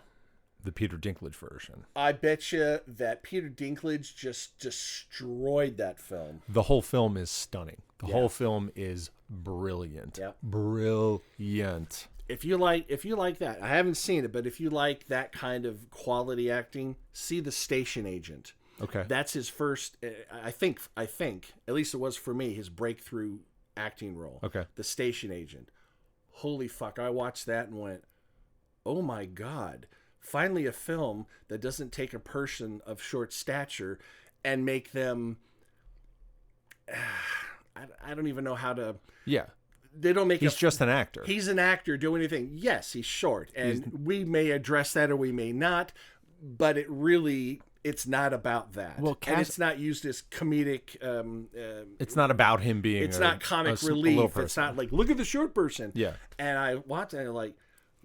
the Peter Dinklage version. I bet you that Peter Dinklage just destroyed that film. The whole film is stunning. The whole film is brilliant. Yeah. Brilliant. If you like that, I haven't seen it, but if you like that kind of quality acting, see The Station Agent. Okay. That's his first, I think, at least it was for me, his breakthrough acting role. Okay. The Station Agent. Holy fuck, I watched that and went, oh my God. Finally a film that doesn't take a person of short stature and make them, I don't even know how to... Yeah. They don't make. He's just an actor. He's an actor doing anything. Yes, he's short, and we may address that or we may not. But it's not about that. Well, and it's not used as comedic. It's not about him being. It's not comic relief. It's not like, look at the short person. Yeah. And I watched it and I'm like,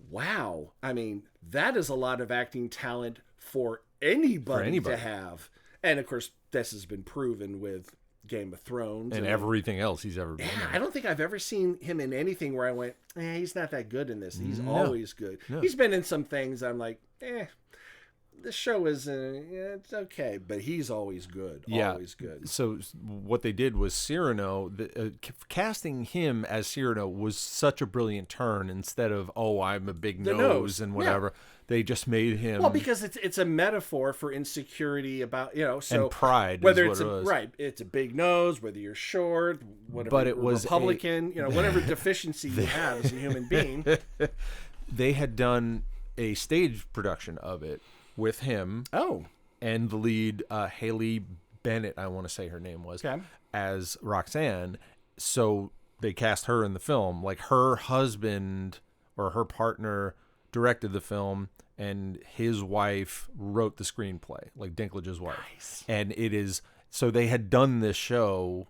wow. I mean, that is a lot of acting talent for anybody to have. And of course, this has been proven with Game of Thrones and everything else he's ever been Yeah, in. I don't think I've ever seen him in anything where I went, he's not that good in this. He's No. always good. No. He's been in some things I'm like, the show is, it's okay, but he's always good. Yeah. Always good. So what they did was Cyrano, casting him as Cyrano was such a brilliant turn. Instead of, I'm a big nose and whatever, they just made him. Well, because it's a metaphor for insecurity about, so and pride. whether is what it was. right, it's a big nose, whether you're short, whatever, But it was Republican, whatever deficiency you have as a human being. They had done a stage production of it with him. Oh. And the lead, Haley Bennett, I want to say her name was, as Roxanne. So they cast her in the film. Like, her husband or her partner directed the film, and his wife wrote the screenplay, like Dinklage's wife. Nice. And it is, so they had done this show.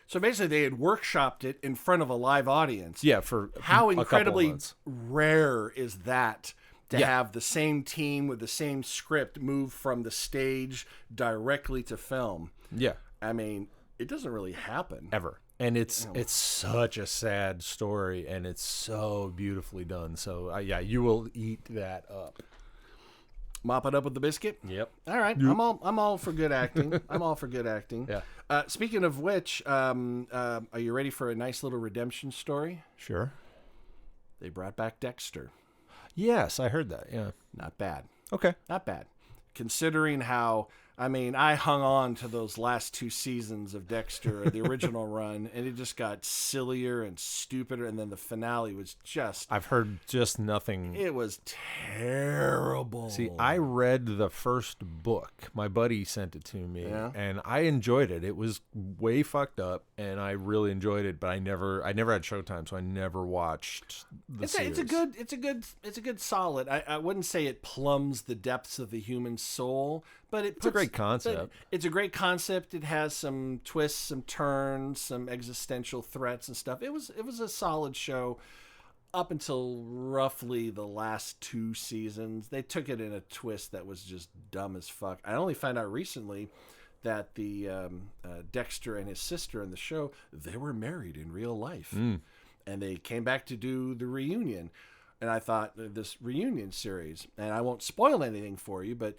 So basically, they had workshopped it in front of a live audience. Yeah, for how a incredibly couple months. rare is that to have the same team with the same script move from the stage directly to film. Yeah. I mean, it doesn't really happen. Ever. And it's such a sad story, and it's so beautifully done. So, you will eat that up. Mop it up with the biscuit? Yep. All right. I'm all for good acting. I'm all for good acting. Yeah. Speaking of which, are you ready for a nice little redemption story? Sure. They brought back Dexter. Yes, I heard that. Yeah. Not bad. Okay. Not bad. Considering how, I hung on to those last 2 seasons of Dexter, the original run, and it just got sillier and stupider, and then the finale was just... I've heard just nothing. It was terrible. See, I read the first book. My buddy sent it to me, and I enjoyed it. It was way fucked up, and I really enjoyed it, but I never had Showtime, so I never watched the series. It's a good solid. I wouldn't say it plumbs the depths of the human soul, but it's a great concept. It's a great concept. It has some twists, some turns, some existential threats and stuff. It was a solid show up until roughly the last 2 seasons. They took it in a twist that was just dumb as fuck. I only found out recently that the Dexter and his sister in the show, they were married in real life. And they came back to do the reunion. And I thought, this reunion series, and I won't spoil anything for you, but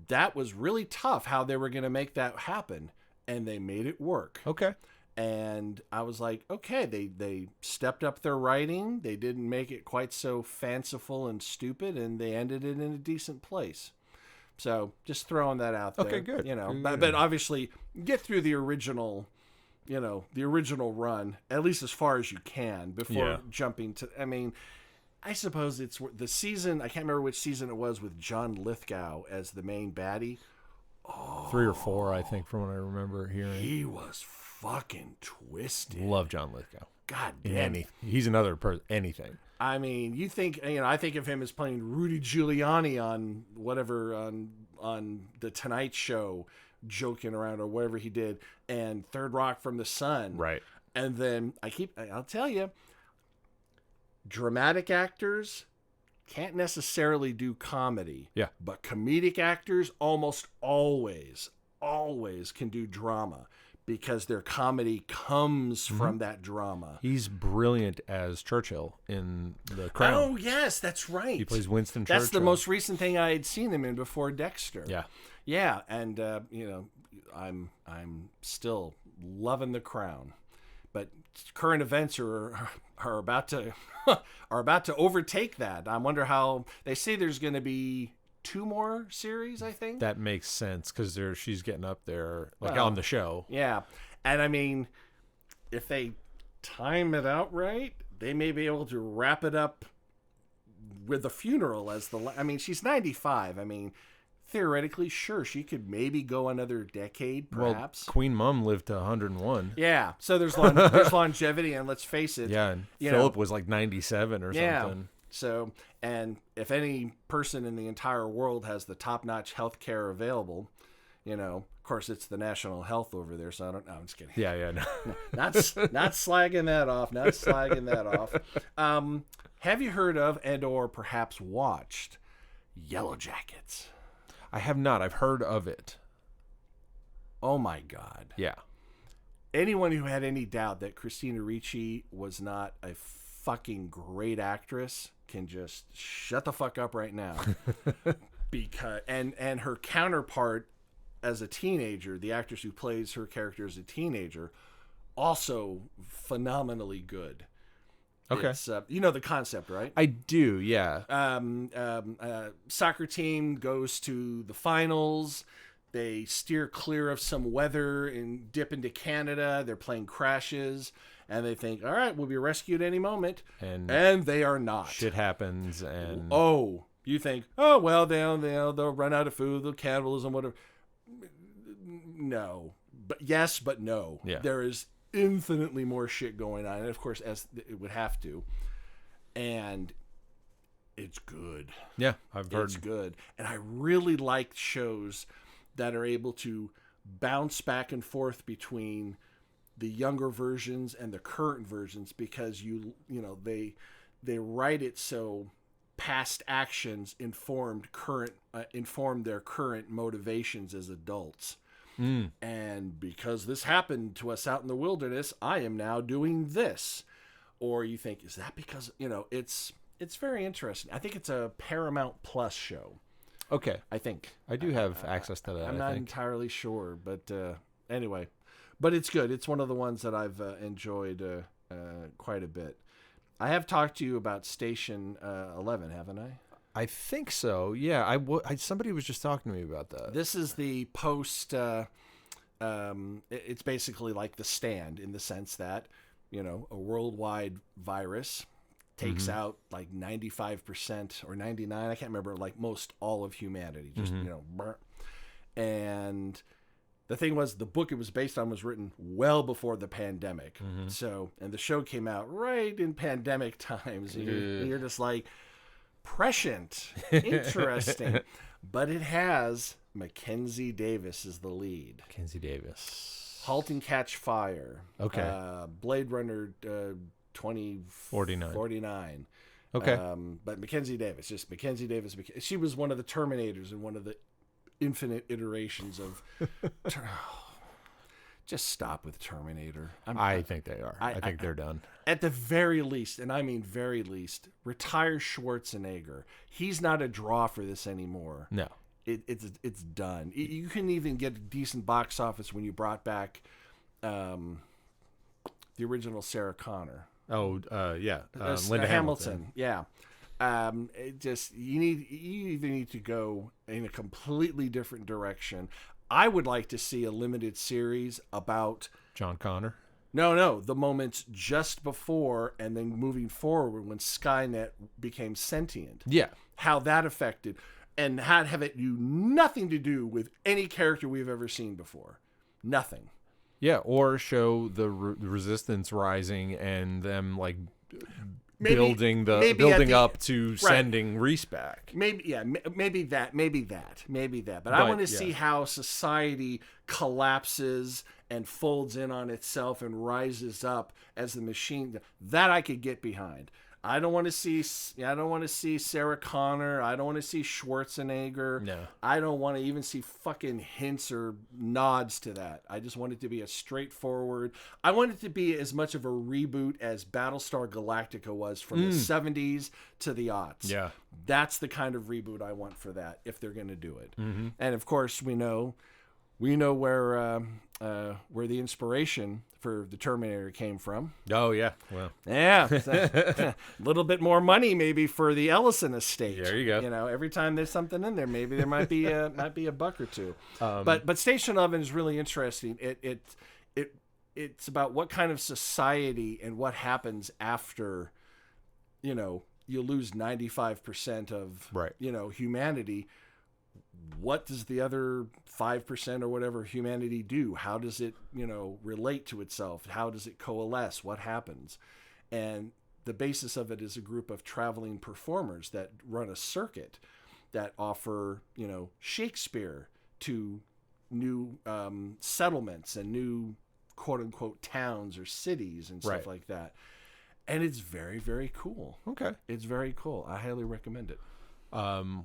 that was really tough how they were going to make that happen. And they made it work. Okay. And I was like, okay, they stepped up their writing. They didn't make it quite so fanciful and stupid, and they ended it in a decent place. So just throwing that out there. Okay, good. But obviously get through the original, the original run, at least as far as you can before jumping to, I suppose it's the season, I can't remember which season it was, with John Lithgow as the main baddie. 3 or 4, I think, from what I remember hearing. He was fucking twisted. Love John Lithgow. God damn. He's another person. Anything. You think, I think of him as playing Rudy Giuliani on whatever, on the Tonight Show, joking around or whatever he did, and Third Rock from the Sun. Right. And then I'll tell you, dramatic actors can't necessarily do comedy. Yeah. But comedic actors almost always can do drama because their comedy comes from that drama. He's brilliant as Churchill in The Crown. Oh, yes, that's right. He plays Winston Churchill. That's the most recent thing I had seen him in before Dexter. Yeah. Yeah, and I'm still loving The Crown. But current events are about to overtake that. I wonder how they say there's going to be 2 more series, I think. That makes sense because she's getting up there on the show. Yeah. And if they time it out right, they may be able to wrap it up with a funeral as she's 95. Theoretically, sure, she could maybe go another decade, perhaps. Well, Queen Mum lived to 101. Yeah, so there's longevity, and let's face it. Yeah, and Philip was like 97 or something. So, and if any person in the entire world has the top-notch health care available, of course, it's the national health over there, so I don't know. I'm just kidding. Yeah, no. Not slagging that off. Not slagging that off. Have you heard of and or perhaps watched Yellow Jackets? I have not. I've heard of it. Oh my God. Yeah. Anyone who had any doubt that Christina Ricci was not a fucking great actress can just shut the fuck up right now. Because and her counterpart as a teenager, the actress who plays her character as a teenager, also phenomenally good. Okay. It's, you know the concept, right? I do, yeah. Soccer team goes to the finals. They steer clear of some weather and dip into Canada. Their plane crashes, and they think, all right, we'll be rescued any moment. And they are not. Shit happens, and... Oh, you think, oh, well, they'll run out of food, they'll cannibalism, whatever. No. But yes, but no. Yeah. There is infinitely more shit going on, and of course, as it would have to, and it's good. Yeah, I've heard it's good, and I really like shows that are able to bounce back and forth between the younger versions and the current versions, because you know they write it so past actions informed their current motivations as adults. And because this happened to us out in the wilderness, I am now doing this. Or you think, is that because, it's very interesting. I think it's a Paramount Plus show. Okay. I think. I do have access to that, I'm not entirely sure, but anyway. But it's good. It's one of the ones that I've enjoyed quite a bit. I have talked to you about Station 11, haven't I? I think so. Yeah, somebody was just talking to me about that. This is the post. It's basically like The Stand in the sense that a worldwide virus takes out like 95% or 99. I can't remember. Like most all of humanity. Just and the thing was, the book it was based on was written well before the pandemic. So, and the show came out right in pandemic times. And you're just like, prescient, interesting. But it has Mackenzie Davis as the lead. Mackenzie Davis. Halt and Catch Fire. Okay. Blade Runner 2049. Okay. But Mackenzie Davis, she was one of the Terminators in one of the infinite iterations of... Just stop with Terminator. I think they are. I think they're done. At the very least, and I mean very least, retire Schwarzenegger. He's not a draw for this anymore. No. It's done. You couldn't even get a decent box office when you brought back the original Sarah Connor. Oh, yeah. Linda Hamilton. Yeah. You either need to go in a completely different direction. I would like to see a limited series about John Connor. No, the moments just before and then moving forward when Skynet became sentient. Yeah. How that affected, and have it nothing to do with any character we've ever seen before. Nothing. Yeah, or show the resistance rising and them like building up to sending Reese back. Maybe that. But I want to see how society collapses and folds in on itself and rises up as the machine. That I could get behind. I don't want to see Sarah Connor. I don't want to see Schwarzenegger. No. I don't want to even see fucking hints or nods to that. I just want it to be a straightforward. I want it to be as much of a reboot as Battlestar Galactica was from the 70s to the aughts. Yeah. That's the kind of reboot I want for that if they're going to do it. Mm-hmm. And of course, we know where the inspiration for the Terminator came from. Oh yeah, well, yeah, a little bit more money maybe for the Ellison estate. There you go. Every time there's something in there, maybe there might be a buck or two. But Station 11 is really interesting. It's about what kind of society and what happens after, you lose 95% of humanity. What does the other 5% or whatever humanity do? How does it, relate to itself? How does it coalesce? What happens? And the basis of it is a group of traveling performers that run a circuit that offer, Shakespeare to new settlements and new quote unquote towns or cities and stuff like that. And it's very, very cool. Okay. It's very cool. I highly recommend it.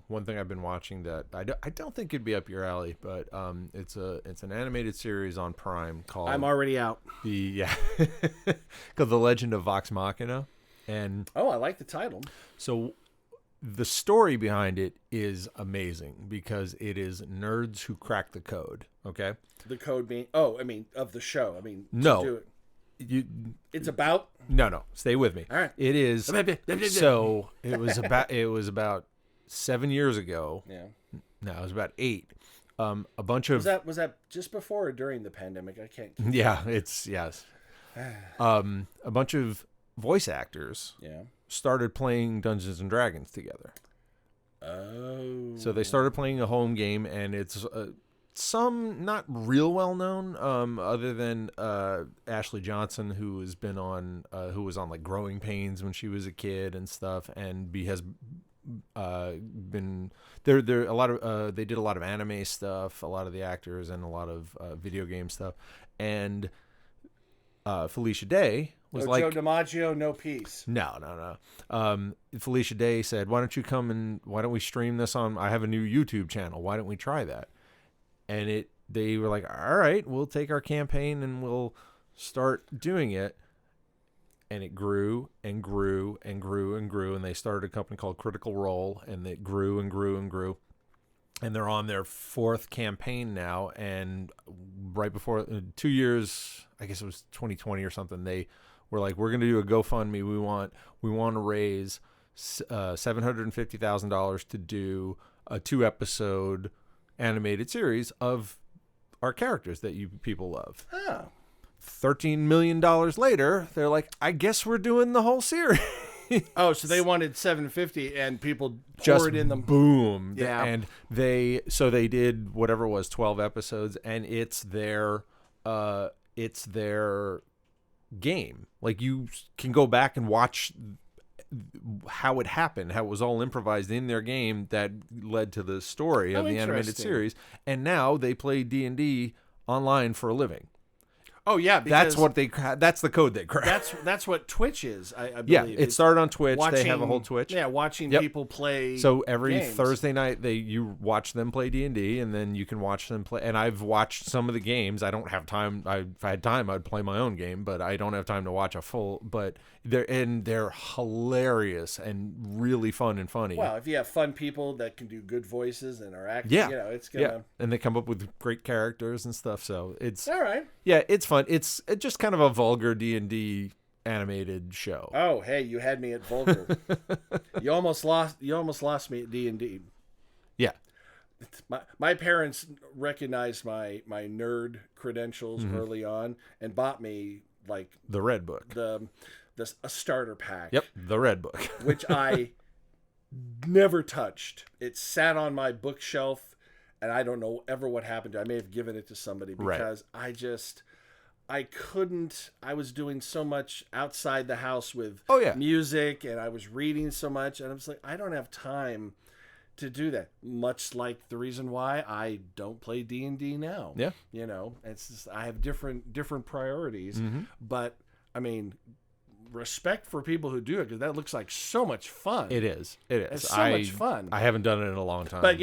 One thing I've been watching that I don't think it'd be up your alley, but it's an animated series on Prime called I'm already out. called The Legend of Vox Machina, and I like the title. so the story behind it is amazing because it is nerds who crack the code. Okay, The code being of the show. No. to do it. It's No, stay with me. All right. It is. So it was about 7 years ago. Yeah. No, it was about 8. A bunch of Was that just before or during the pandemic? I can't keep yeah, it's yes. A bunch of voice actors Yeah. started playing Dungeons and Dragons together. Oh. So they started playing a home game, and it's some not real well known, other than Ashley Johnson, who was on like Growing Pains when she was a kid and stuff, and has been there a lot of they did a lot of anime stuff, a lot of the actors, and a lot of video game stuff, and Felicia Day was like Joe DiMaggio, no peace. No. Felicia Day said, why don't we stream this on, I have a new YouTube channel, why don't we try that? And they were like, all right, we'll take our campaign and we'll start doing it. And it grew and grew and grew and grew. And they started a company called Critical Role, and it grew and grew and grew. And they're on their 4th campaign now. And right before 2 years, I guess it was 2020 or something, they were like, we're going to do a GoFundMe. We want to raise $750,000 to do a 2-episode animated series of our characters that you people love. Oh. $13 million later, they're like, I guess we're doing the whole series. Oh, so they wanted 750 and people Just poured in them. Boom. Yeah. And they did whatever it was, 12 episodes, and it's their game. Like, you can go back and watch how it happened, how it was all improvised in their game that led to the story of the animated series. And now they play D&D online for a living. Oh yeah, that's the code they cracked. That's what Twitch is. I believe. Yeah, it started on Twitch. They have a whole Twitch. Yeah, watching people play. So every games. Thursday night, you watch them play D&D, and then you can watch them play. And I've watched some of the games. I don't have time. If I had time, I'd play my own game, but I don't have time to watch a full. But they're hilarious and really fun and funny. Well, if you have fun people that can do good voices and are acting, it's gonna. Yeah, and they come up with great characters and stuff. So it's all right. Yeah, it's fun. It's just kind of a vulgar D&D animated show. Oh, hey, you had me at vulgar. You almost lost me at D&D. Yeah. My parents recognized my nerd credentials early on and bought me like the Red Book. A starter pack. Yep, the Red Book. Which I never touched. It sat on my bookshelf, and I don't know ever what happened to it. I may have given it to somebody because I couldn't. I was doing so much outside the house with music, and I was reading so much, and I was like, I don't have time to do that. Much like the reason why I don't play D&D now. Yeah, it's just, I have different priorities. But I mean, respect for people who do it, because that looks like so much fun. It is. It's so much fun. I haven't done it in a long time. But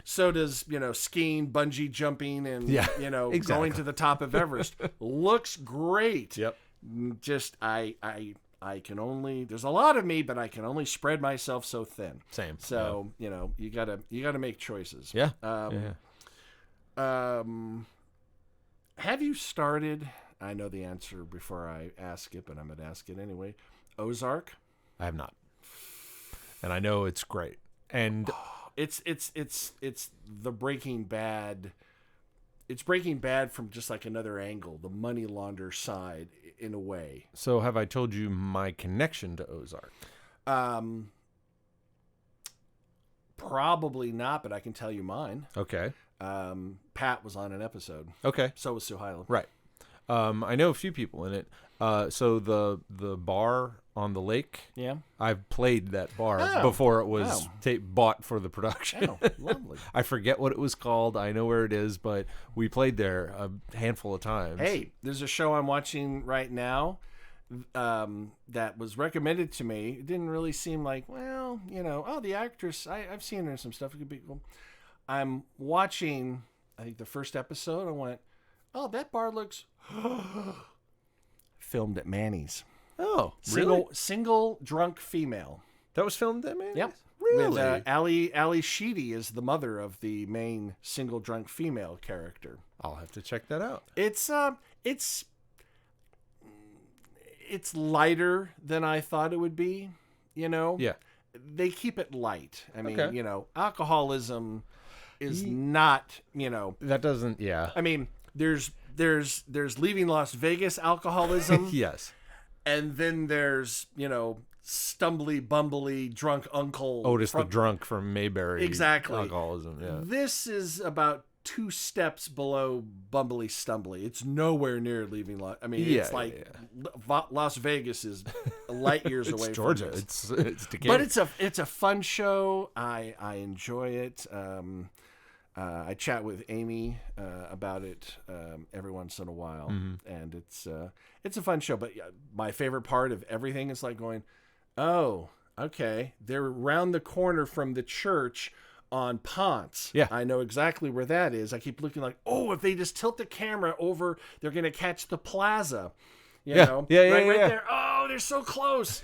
so does skiing, bungee jumping, and exactly. going to the top of Everest. Looks great. Yep. Just I can only, there's a lot of me, but I can only spread myself so thin. Same. So you gotta make choices. Yeah. Have you started? I know the answer before I ask it, but I'm gonna ask it anyway. Ozark? I have not, and I know it's great. And it's the Breaking Bad. It's Breaking Bad from just like another angle, the money launder side, in a way. So have I told you my connection to Ozark? Probably not, but I can tell you mine. Okay. Pat was on an episode. Okay. So was Sue Hyland. Right. I know a few people in it. So the bar on the lake. Yeah. I've played that bar before it was bought for the production. Oh, lovely. I forget what it was called. I know where it is, but we played there a handful of times. Hey, there's a show I'm watching right now. that was recommended to me. It didn't really seem like, well, the actress, I've seen her in some stuff. It could be cool. I'm watching, I think, the first episode. I went, oh, that bar looks filmed at Manny's. Oh, really? Single drunk female. That was filmed at Manny's? Yep. Really? With, Ali Sheedy is the mother of the main single drunk female character. I'll have to check that out. It's lighter than I thought it would be, Yeah. They keep it light. I mean, Okay. alcoholism is not, That doesn't, yeah. I mean, there's Leaving Las Vegas alcoholism. Yes. And then there's, stumbly, bumbly, drunk uncle. Otis the drunk from Mayberry. Exactly. Alcoholism, yeah. This is about 2 steps below bumbly, stumbly. It's nowhere near Leaving Las. I mean, it's like Las Vegas is light years away from Georgia. this. It's Decatur. But it's a fun show. I enjoy it. I chat with Amy about it every once in a while, and it's a fun show. But my favorite part of everything is like going, oh, okay, they're around the corner from the church on Ponce. Yeah, I know exactly where that is. I keep looking like, oh, if they just tilt the camera over, they're gonna catch the plaza. You know, right there. Oh, they're so close.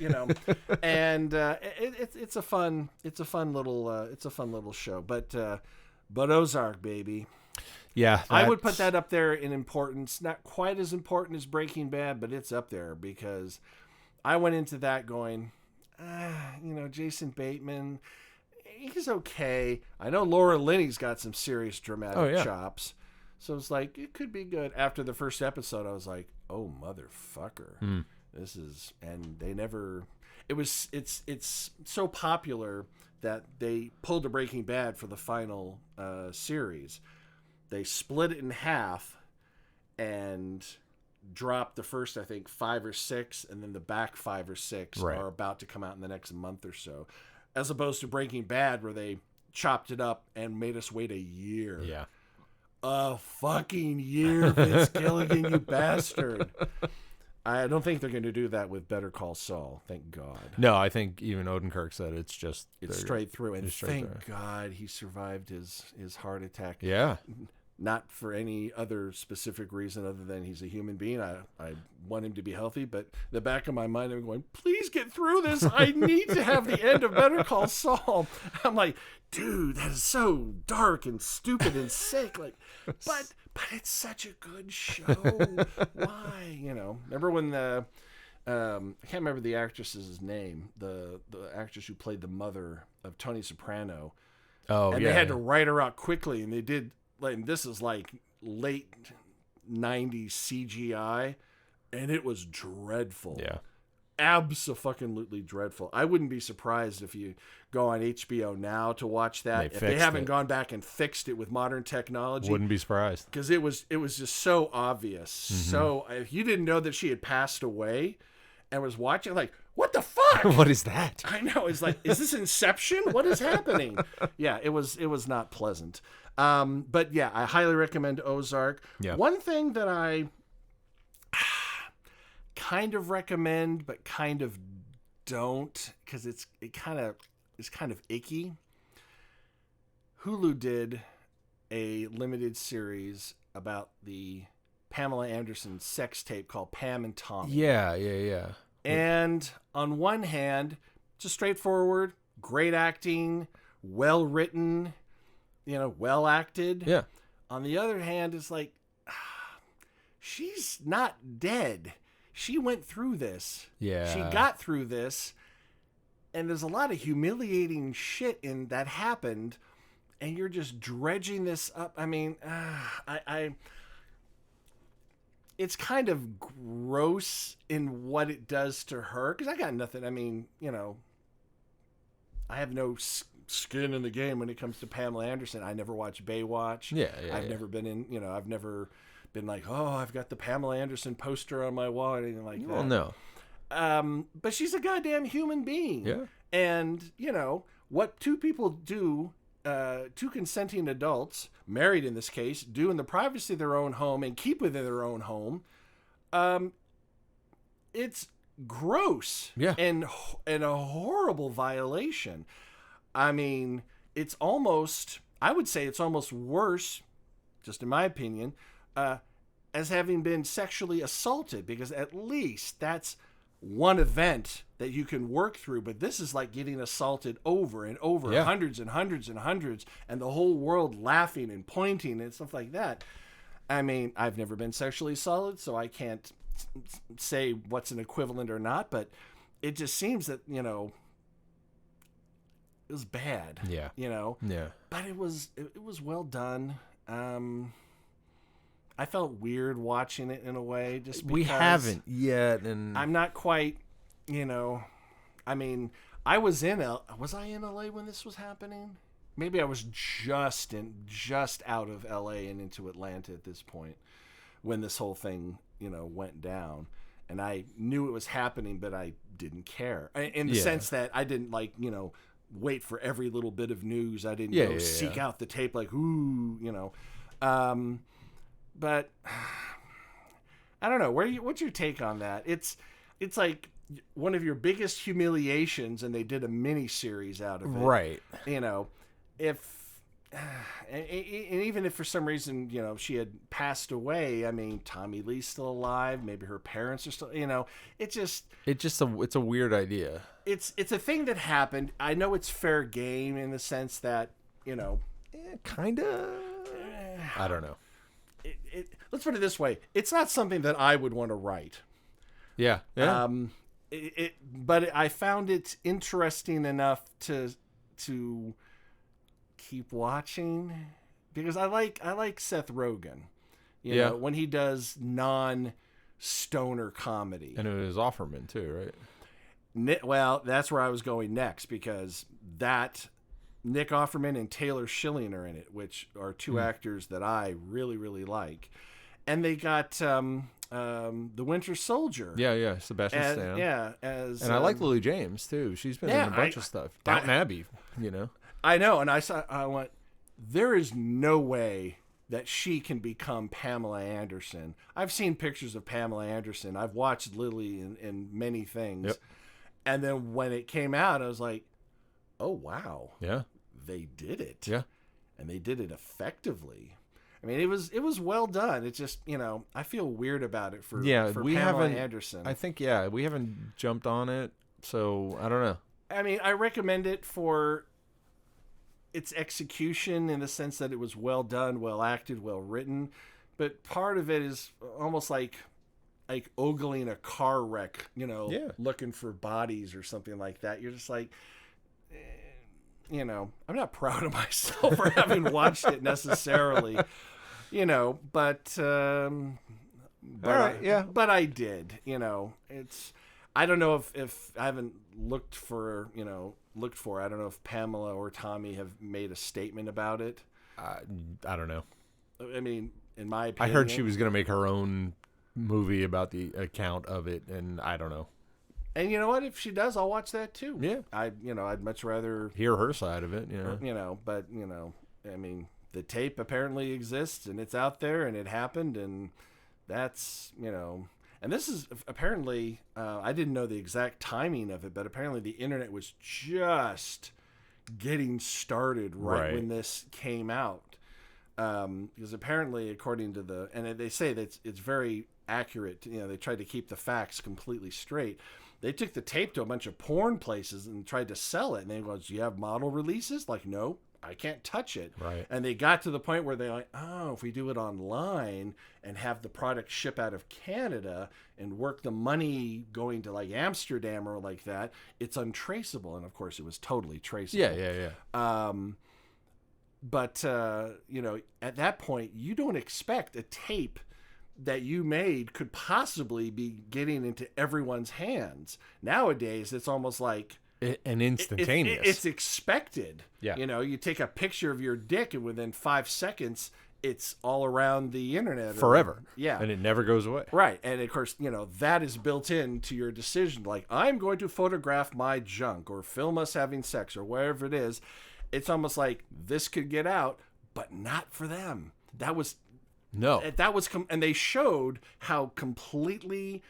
And it's a fun little show. But Ozark, baby. Yeah. I would put that up there in importance. Not quite as important as Breaking Bad, but it's up there because I went into that going, Jason Bateman, he's okay. I know Laura Linney's got some serious dramatic chops. So it's like, it could be good. After the first episode, I was like, oh, motherfucker. This is, and they never, it's so popular that they pulled a Breaking Bad for the final series. They split it in half and dropped the first, I think, 5 or 6, and then the back 5 or 6 are about to come out in the next month or so. As opposed to Breaking Bad, where they chopped it up and made us wait a year. Yeah. A fucking year, Vince Gilligan, you bastard. I don't think they're going to do that with Better Call Saul. Thank God. No, I think even Odenkirk said it's straight through. And thank God he survived his heart attack. Yeah. Not for any other specific reason other than he's a human being. I want him to be healthy, but the back of my mind, I'm going, please get through this. I need to have the end of Better Call Saul. I'm like, dude, that is so dark and stupid and sick. Like, but it's such a good show. Why? Remember when I can't remember the actress's name, the actress who played the mother of Tony Soprano. Oh, and they had to write her out quickly, and they did. Like, this is like late 90s CGI, and it was dreadful. Yeah. Abso-fucking-lutely dreadful. I wouldn't be surprised if you go on HBO now to watch that. If they haven't gone back and fixed it with modern technology. Wouldn't be surprised. Because it was just so obvious. So if you didn't know that she had passed away and was watching, like, what the fuck? What is that? I know. It's like, is this Inception? What is happening? Yeah, it was not pleasant. But yeah, I highly recommend Ozark. Yeah. One thing that I kind of recommend, but kind of don't, because it's kind of icky. Hulu did a limited series about the Pamela Anderson sex tape called Pam and Tommy. Yeah. And on one hand, just straightforward, great acting, well written, well acted. Yeah. On the other hand, it's like, she's not dead. She went through this. Yeah. She got through this. And there's a lot of humiliating shit in that happened. And you're just dredging this up. I mean, it's kind of gross in what it does to her. Because I got nothing. I mean, I have no skin in the game when it comes to Pamela Anderson. I never watched Baywatch. I've never been in, I've never been like, oh, I've got the Pamela Anderson poster on my wall or anything like that. Well, no. But she's a goddamn human being. Yeah. And, what two people do, two consenting adults, married in this case, do in the privacy of their own home and keep within their own home, it's gross. Yeah. And a horrible violation. I mean, it's almost, I would say it's almost worse, just in my opinion, as having been sexually assaulted, because at least that's one event that you can work through. But this is like getting assaulted over and over, hundreds and hundreds and hundreds, and the whole world laughing and pointing and stuff like that. I mean, I've never been sexually assaulted, so I can't say what's an equivalent or not, but it just seems that, you know, it was bad. Yeah. You know? Yeah. But it was well done. I felt weird watching it in a way, just because we haven't yet, and I'm not quite, you know, I mean, was I in LA when this was happening? Maybe I was just out of LA and into Atlanta at this point when this whole thing, you know, went down. And I knew it was happening, but I didn't care. In the sense that I didn't, like, you know, wait for every little bit of news. I didn't go seek out the tape like, ooh, you know. But I don't know. What's your take on that? It's like one of your biggest humiliations, and they did a mini series out of it. Right. You know, and even if for some reason, you know, she had passed away, I mean, Tommy Lee's still alive. Maybe her parents are still, you know, it's a weird idea. It's a thing that happened. I know it's fair game in the sense that, you know, kind of, I don't know. Let's put it this way. It's not something that I would want to write. Yeah. Yeah. But I found it interesting enough to keep watching, because I like Seth Rogen, you know, when he does non-stoner comedy. And it was Offerman too, right? Well, that's where I was going next, because that Nick Offerman and Taylor Schilling are in it, which are two actors that I really, really like. And they got the Winter Soldier. Yeah, Sebastian Stan. Yeah, and I like Lily James too. She's been in a bunch of stuff. Downton Abbey, you know. I know, and I went, there is no way that she can become Pamela Anderson. I've seen pictures of Pamela Anderson. I've watched Lily in many things. Yep. And then when it came out, I was like, oh, wow. Yeah. They did it. Yeah. And they did it effectively. I mean, it was well done. It's just, you know, I feel weird about it for Pamela Anderson. I think, we haven't jumped on it, so I don't know. I mean, I recommend it for its execution in the sense that it was well done, well acted, well written. But part of it is almost like ogling a car wreck, you know, looking for bodies or something like that. You're just like, you know, I'm not proud of myself for having watched it necessarily, you know, but I did, you know. I don't know if I haven't looked for, I don't know if Pamela or Tommy have made a statement about it. I don't know. I mean, in my opinion, I heard she was going to make her own movie about the account of it, and I don't know. And you know what? If she does, I'll watch that too. Yeah. I'd much rather hear her side of it, you know. But, I mean, the tape apparently exists and it's out there and it happened, and that's, and this is apparently, I didn't know the exact timing of it, but apparently the internet was just getting started right when this came out. Because apparently, according to and they say that it's very accurate, they tried to keep the facts completely straight. They took the tape to a bunch of porn places and tried to sell it. And they go, do you have model releases? Like, no, I can't touch it. Right. And they got to the point where they're like, oh, if we do it online and have the product ship out of Canada and work the money going to like Amsterdam or like that, it's untraceable. And of course, it was totally traceable. Yeah. But, at that point, you don't expect a tape that you made could possibly be getting into everyone's hands. Nowadays, it's almost like an instantaneous. It's expected. Yeah. You take a picture of your dick and within 5 seconds, it's all around the internet. Forever. Yeah. And it never goes away. Right. And of course, that is built into your decision. Like, I'm going to photograph my junk or film us having sex or wherever it is. It's almost like this could get out, but not for them. And they showed how completely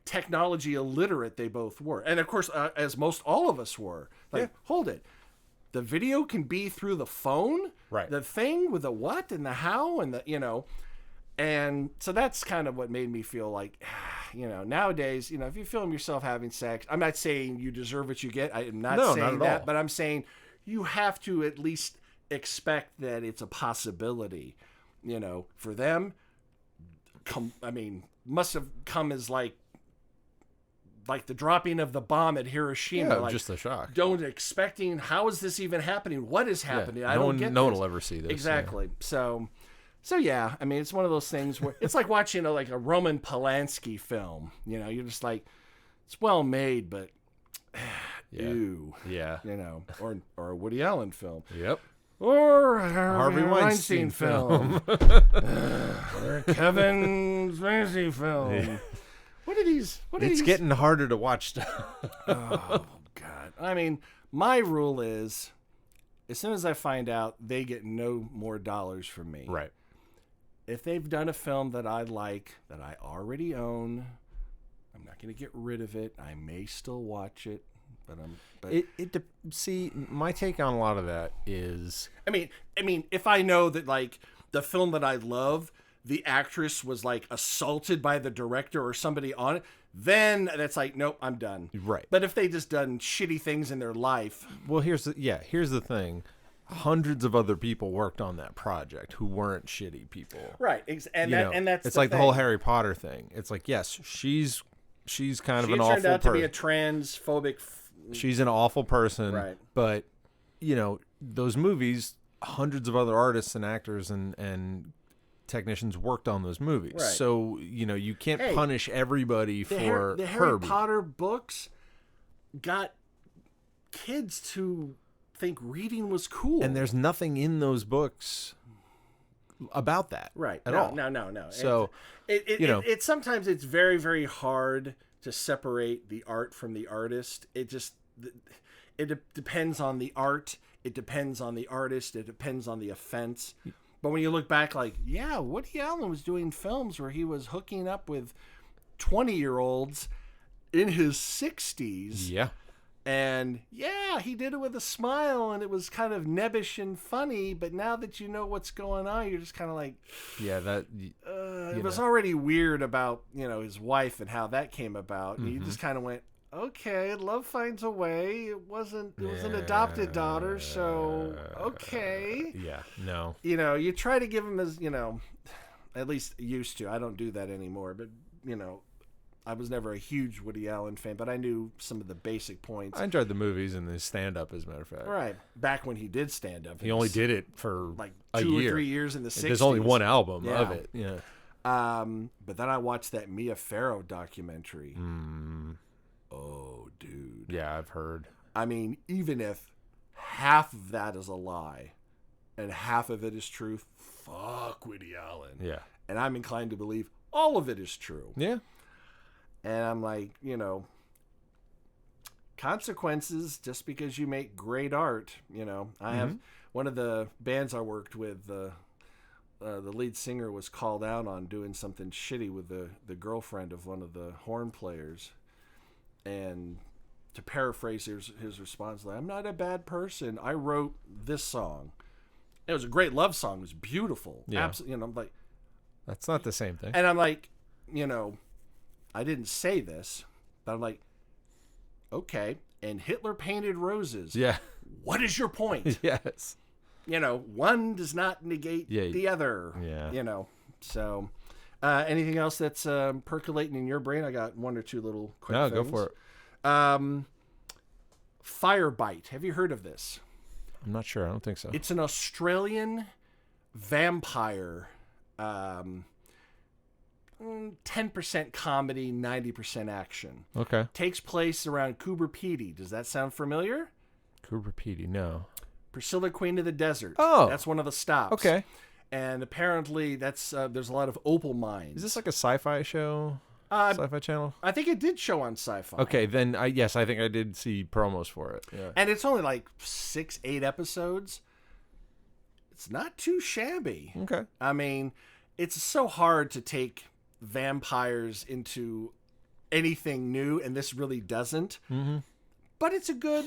technology illiterate they both were. And of course, as most all of us were. Like, hold it. The video can be through the phone? Right. The thing with the what and the how and the, and so that's kind of what made me feel like, nowadays, if you film yourself having sex, I'm not saying you deserve what you get. I am not saying that, all. But I'm saying you have to at least expect that it's a possibility, for them. Must have come as like the dropping of the bomb at Hiroshima. Yeah, just a shock. Don't expecting, how is this even happening? What is happening? Yeah, I don't get no one will ever see this. Exactly. Yeah. So yeah, it's one of those things where it's like watching like a Roman Polanski film. You're just like, it's well made, but ew. Yeah. Or a Woody Allen film. Yep. Or a Harvey Weinstein film. Or a Kevin Spacey film. Yeah. It's getting harder to watch stuff. Oh, God. My rule is, as soon as I find out, they get no more dollars from me. Right. If they've done a film that I like, that I already own, I'm not going to get rid of it. I may still watch it, see, my take on a lot of that is, if I know that like the film that I love, the actress was like assaulted by the director or somebody on it, then that's like, nope, I'm done. Right. But if they just done shitty things in their life. Well, here's the thing. Hundreds of other people worked on that project who weren't shitty people. Right. And that's it's like the whole Harry Potter thing. It's like, yes, she's kind of an awful person. She turned out to be a transphobic. She's an awful person. Right. But, those movies, hundreds of other artists and actors and technicians worked on those movies. Right. So, you can't punish everybody for the Harry Potter books got kids to think reading was cool. And there's nothing in those books about that. Right. At all. No. So, it sometimes it's very, very hard to separate the art from the artist. It depends on the art. It depends on the artist. It depends on the offense. But when you look back, like, yeah, Woody Allen was doing films where he was hooking up with 20-year-olds in his 60s. Yeah. And, yeah, he did it with a smile, and it was kind of nebbish and funny. But now that you know what's going on, you're just kind of like... Yeah, that... it was already weird about, his wife and how that came about. And you just kind of went, okay, love finds a way. It was an adopted daughter, so okay. Yeah, no. You try to give him as, at least used to. I don't do that anymore, but, I was never a huge Woody Allen fan, but I knew some of the basic points. I enjoyed the movies and the stand-up, as a matter of fact. Right. Back when he did stand-up. He only did it for like a 2 year. or 3 years in the 60s. There's only one album of it. Yeah. But then I watched that Mia Farrow documentary. Oh, dude. Yeah, I've heard. Even if half of that is a lie and half of it is true, fuck Woody Allen. Yeah. And I'm inclined to believe all of it is true. Yeah. And I'm like, consequences just because you make great art. I have one of the bands I worked with, the lead singer was called out on doing something shitty with the girlfriend of one of the horn players. And to paraphrase his response, like, I'm not a bad person. I wrote this song. It was a great love song. It was beautiful. Yeah. Absolutely. I'm like, that's not the same thing. And I'm like, I didn't say this, but I'm like, okay. And Hitler painted roses. Yeah. What is your point? Yes. One does not negate the other. Yeah. So, anything else that's percolating in your brain? I got one or two little quick things. Go for it. Firebite. Have you heard of this? I'm not sure. I don't think so. It's an Australian vampire. 10% comedy, 90% action. Okay. Takes place around Coober Pedy. Does that sound familiar? Coober Pedy, no. Priscilla, Queen of the Desert. Oh. That's one of the stops. Okay. And apparently that's there's a lot of opal mines. Is this like a sci-fi show? Sci-fi channel? I think it did show on Sci-Fi. Okay, then I think I did see promos for it. Yeah. And it's only like 6-8 episodes. It's not too shabby. Okay. It's so hard to take vampires into anything new, and this really doesn't. Mm-hmm. But it's a good,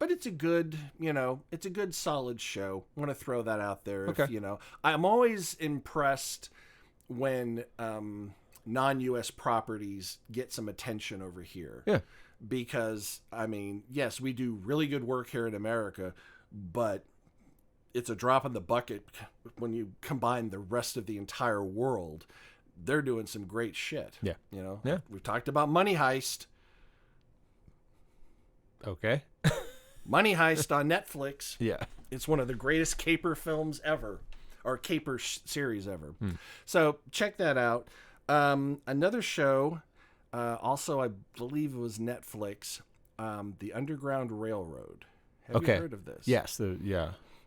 it's a good solid show. I want to throw that out there. Okay. If, I'm always impressed when non-U.S. properties get some attention over here. Yeah. Because, I mean, yes, we do really good work here in America, but it's a drop in the bucket when you combine the rest of the entire world. They're doing some great shit. Yeah. Yeah. We've talked about Money Heist. Okay. Money Heist on Netflix. Yeah. It's one of the greatest caper films ever, or caper series ever. So check that out. Another show, also I believe it was Netflix, The Underground Railroad. Have you heard of this? Yes.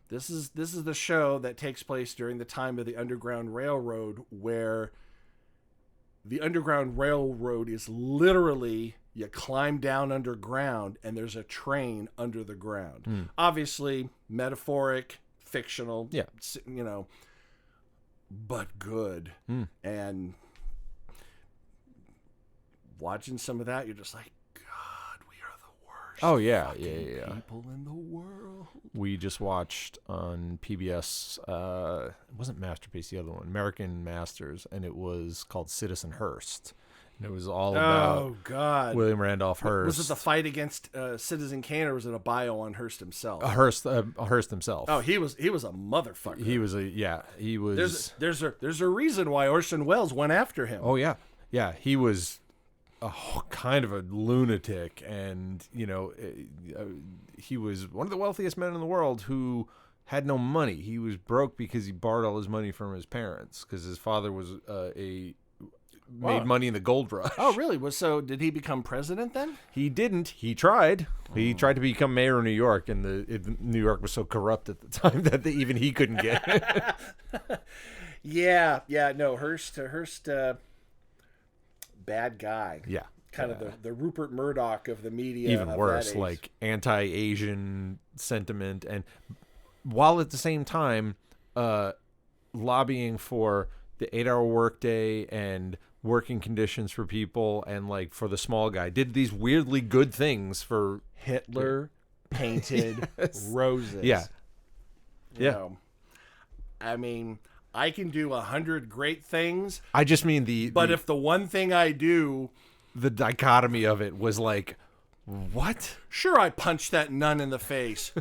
This is the show that takes place during the time of the Underground Railroad, where the Underground Railroad is literally, you climb down underground and there's a train under the ground. Obviously, metaphoric, fictional, but good. And watching some of that, you're just like, God, we are the worst. Oh, yeah. People in the world. We just watched on PBS, it wasn't Masterpiece, the other one, American Masters, and it was called Citizen Hearst. And it was all about William Randolph Hearst. Was it the fight against Citizen Kane, or was it a bio on Hearst himself? Hearst himself. Oh, he was a motherfucker. He was. There's a reason why Orson Welles went after him. Oh yeah, yeah. He was kind of a lunatic, and he was one of the wealthiest men in the world who had no money. He was broke because he borrowed all his money from his parents, because his father was made money in the gold rush. Oh, really? So did he become president then? He didn't. He tried. He tried to become mayor of New York, and New York was so corrupt at the time that even he couldn't get it. Yeah. No, Hearst, bad guy. Yeah. Kind of the Rupert Murdoch of the media. Even worse, like anti-Asian sentiment, and while at the same time lobbying for the 8-hour workday and working conditions for people, and like for the small guy, did these weirdly good things for Hitler painted roses. Yeah. I mean, I can do 100 great things. I just mean but if the one thing I do, the dichotomy of it was like, what? Sure, I punched that nun in the face,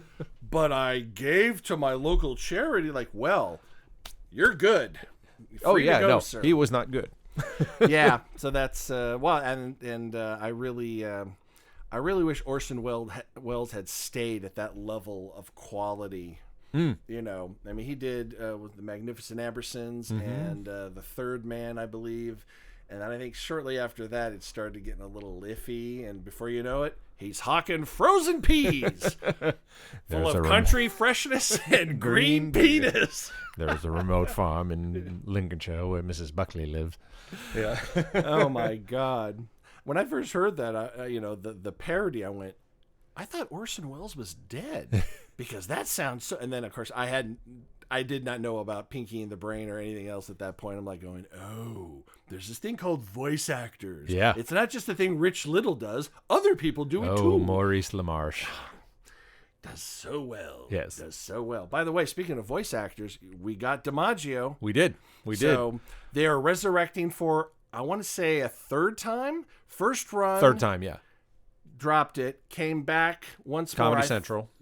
but I gave to my local charity. Like, well, you're good. Free to go, sir. He was not good. Yeah, so that's I really wish Orson Welles had stayed at that level of quality. I mean, he did with the Magnificent Ambersons and The Third Man, I believe, and then I think shortly after that it started getting a little iffy, and before you know it, he's hawking frozen peas full of country freshness and green penis. There was a remote farm in Lincolnshire where Mrs. Buckley lived. Yeah. Oh my God! When I first heard that, the parody, I went, I thought Orson Welles was dead, because that sounds so. And then of course I did not know about Pinky and the Brain or anything else at that point. I'm like going, oh, there's this thing called voice actors. Yeah. It's not just the thing Rich Little does. Other people do it too. Oh, Maurice LaMarche. Does so well. Yes. Does so well. By the way, speaking of voice actors, we got DiMaggio. We did. So they are resurrecting for, I want to say, a third time. First run. Third time, yeah. Dropped it. Came back once more.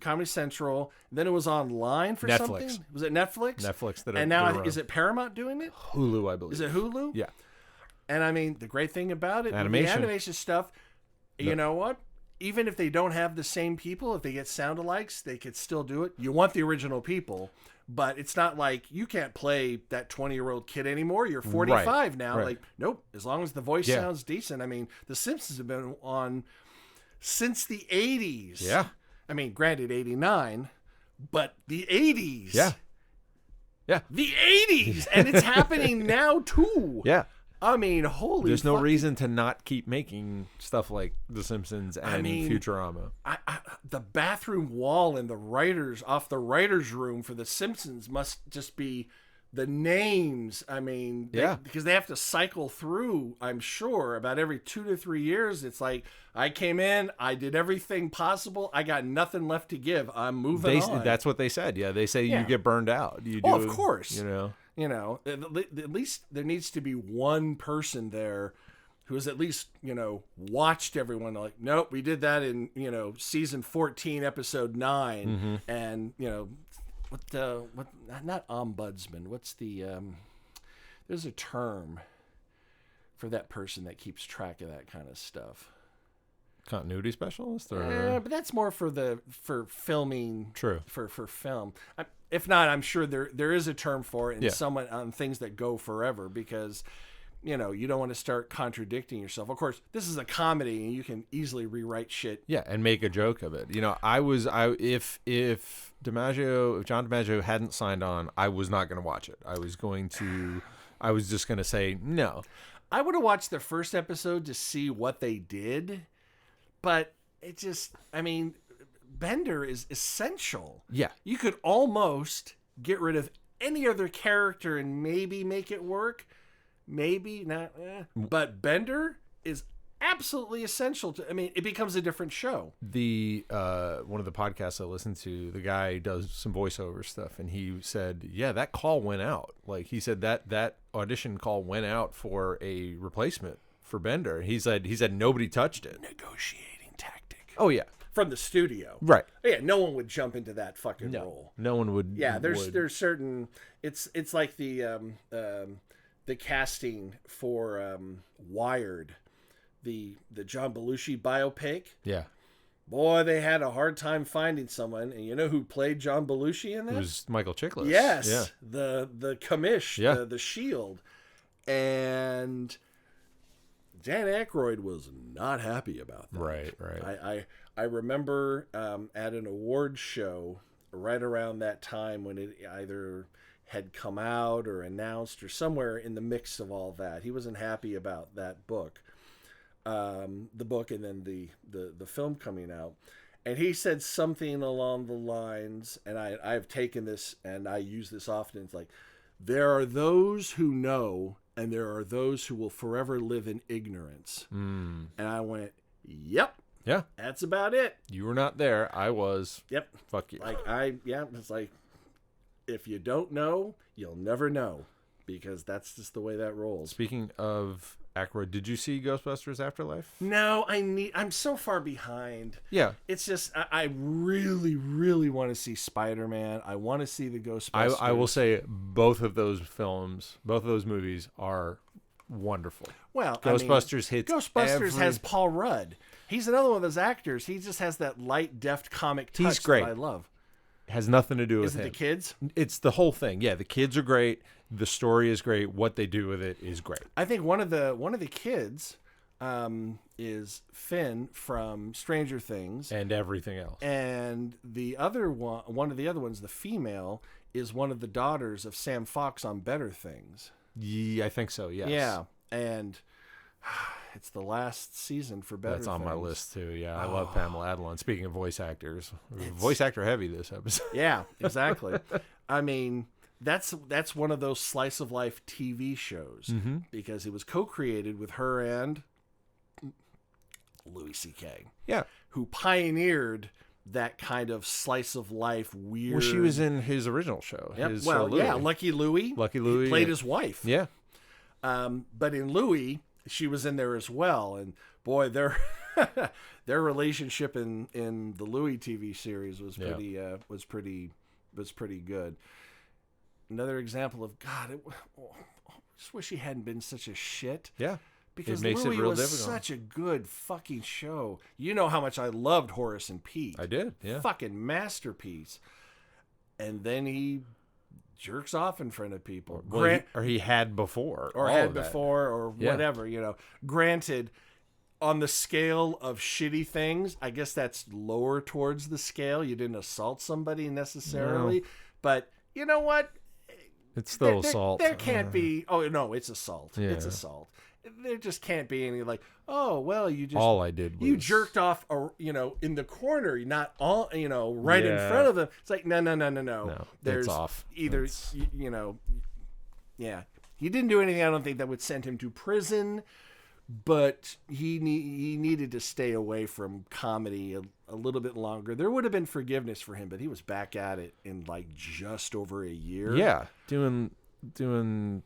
Comedy Central. Then it was online for something. Was it Netflix? Netflix. And now is it Paramount doing it? Hulu, I believe. Is it Hulu? Yeah. And I mean, the great thing about it, the animation stuff, you know what? Even if they don't have the same people, if they get sound-alikes, they could still do it. You want the original people, but it's not like you can't play that 20-year-old kid anymore. You're 45 now. Right. Like, nope. As long as the voice sounds decent. I mean, The Simpsons have been on since the 80s. Yeah. I mean, granted, 89, but the 80s. Yeah. Yeah. The 80s. And it's happening now, too. Yeah. I mean, holy There's no reason to not keep making stuff like The Simpsons and Futurama. The bathroom wall in the writers' room for The Simpsons must just be the names. I mean, because they have to cycle through. I'm sure about every 2 to 3 years. It's like I came in, I did everything possible. I got nothing left to give. I'm moving on. That's what they said. Yeah, they say you get burned out. You do, of course. You know, at least there needs to be one person there who has at least, watched everyone like, nope, we did that in, season 14, episode 9. And, what, not ombudsman. What's the, there's a term for that person that keeps track of that kind of stuff. Continuity specialist? But that's more for filming. True. For film. If not, I'm sure there is a term for it, and someone on things that go forever, because you don't want to start contradicting yourself. Of course, this is a comedy, and you can easily rewrite shit. Yeah, and make a joke of it. If John DiMaggio hadn't signed on, I was not going to watch it. I was just going to say no. I would have watched the first episode to see what they did, but it just, Bender is essential. Yeah. You could almost get rid of any other character and maybe make it work. Maybe not. But Bender is absolutely essential to, it becomes a different show. The one of the podcasts I listen to, the guy does some voiceover stuff, and he said, yeah, that call went out. Like, he said that audition call went out for a replacement for Bender. He said nobody touched it. Negotiating tactic. Oh, yeah. From the studio. Right. Yeah, no one would jump into that fucking role. No one would. Yeah, there's certain, it's like the casting for Wired, the John Belushi biopic. Yeah. Boy, they had a hard time finding someone, and you know who played John Belushi in that? It was Michael Chiklis. Yes. Yeah. The commish, the shield. And Dan Aykroyd was not happy about that. Right. I remember at an award show right around that time when it either had come out or announced or somewhere in the mix of all that. He wasn't happy about that book, the book, and then the film coming out. And he said something along the lines, and I've taken this and I use this often. It's like, there are those who know, and there are those who will forever live in ignorance. And I went, yep. Yeah. That's about it. You were not there. I was. Yep. Fuck you. It's like, if you don't know, you'll never know, because that's just the way that rolls. Speaking of Aykroyd, did you see Ghostbusters Afterlife? No, I'm so far behind. Yeah. It's just, I really, really want to see Spider-Man. I want to see the Ghostbusters. I will say both of those movies are wonderful. Well, Ghostbusters hits Ghostbusters has Paul Rudd. He's another one of those actors. He just has that light, deft comic touch. He's great. That I love. Has nothing to do with Is it him. the kids? It's the whole thing. Yeah, the kids are great. The story is great. What they do with it is great. I think one of the kids is Finn from Stranger Things and everything else. And the other one of the other ones, the female, is one of the daughters of Sam Fox on Better Things. Yeah, I think so. Yes. Yeah, and it's the last season for Better Things. That's on my list too. Yeah, I love Pamela Adlon. Speaking of voice actors, voice actor heavy this episode. Yeah, exactly. That's one of those slice of life TV shows because it was co-created with her and Louis C.K. Yeah, who pioneered that kind of slice of life weird. Well, she was in his original show. Yep. His, Lucky Louie. He played his wife. Yeah. But in Louie, she was in there as well, and boy, their relationship in the Louie TV series was pretty good. Another example of God, I just wish he hadn't been such a shit. Yeah. Because it makes Louie it real was difficult. such a good fucking show. You know how much I loved Horace and Pete. I did, yeah. Fucking masterpiece. And then he jerks off in front of people. Or he had before. Or whatever, you know. Granted, on the scale of shitty things, I guess that's lower towards the scale. You didn't assault somebody necessarily. No. But you know what? It's still assault. There can't be... Oh, no, it's assault. Yeah. It's assault. There just can't be any like, oh, well, you just... All I did was... You jerked off, in the corner, not all, right in front of them. It's like, no. No, There's it's off. Either, He didn't do anything, I don't think, that would send him to prison, but he needed to stay away from comedy a little bit longer. There would have been forgiveness for him, but he was back at it in like just over a year. Yeah, doing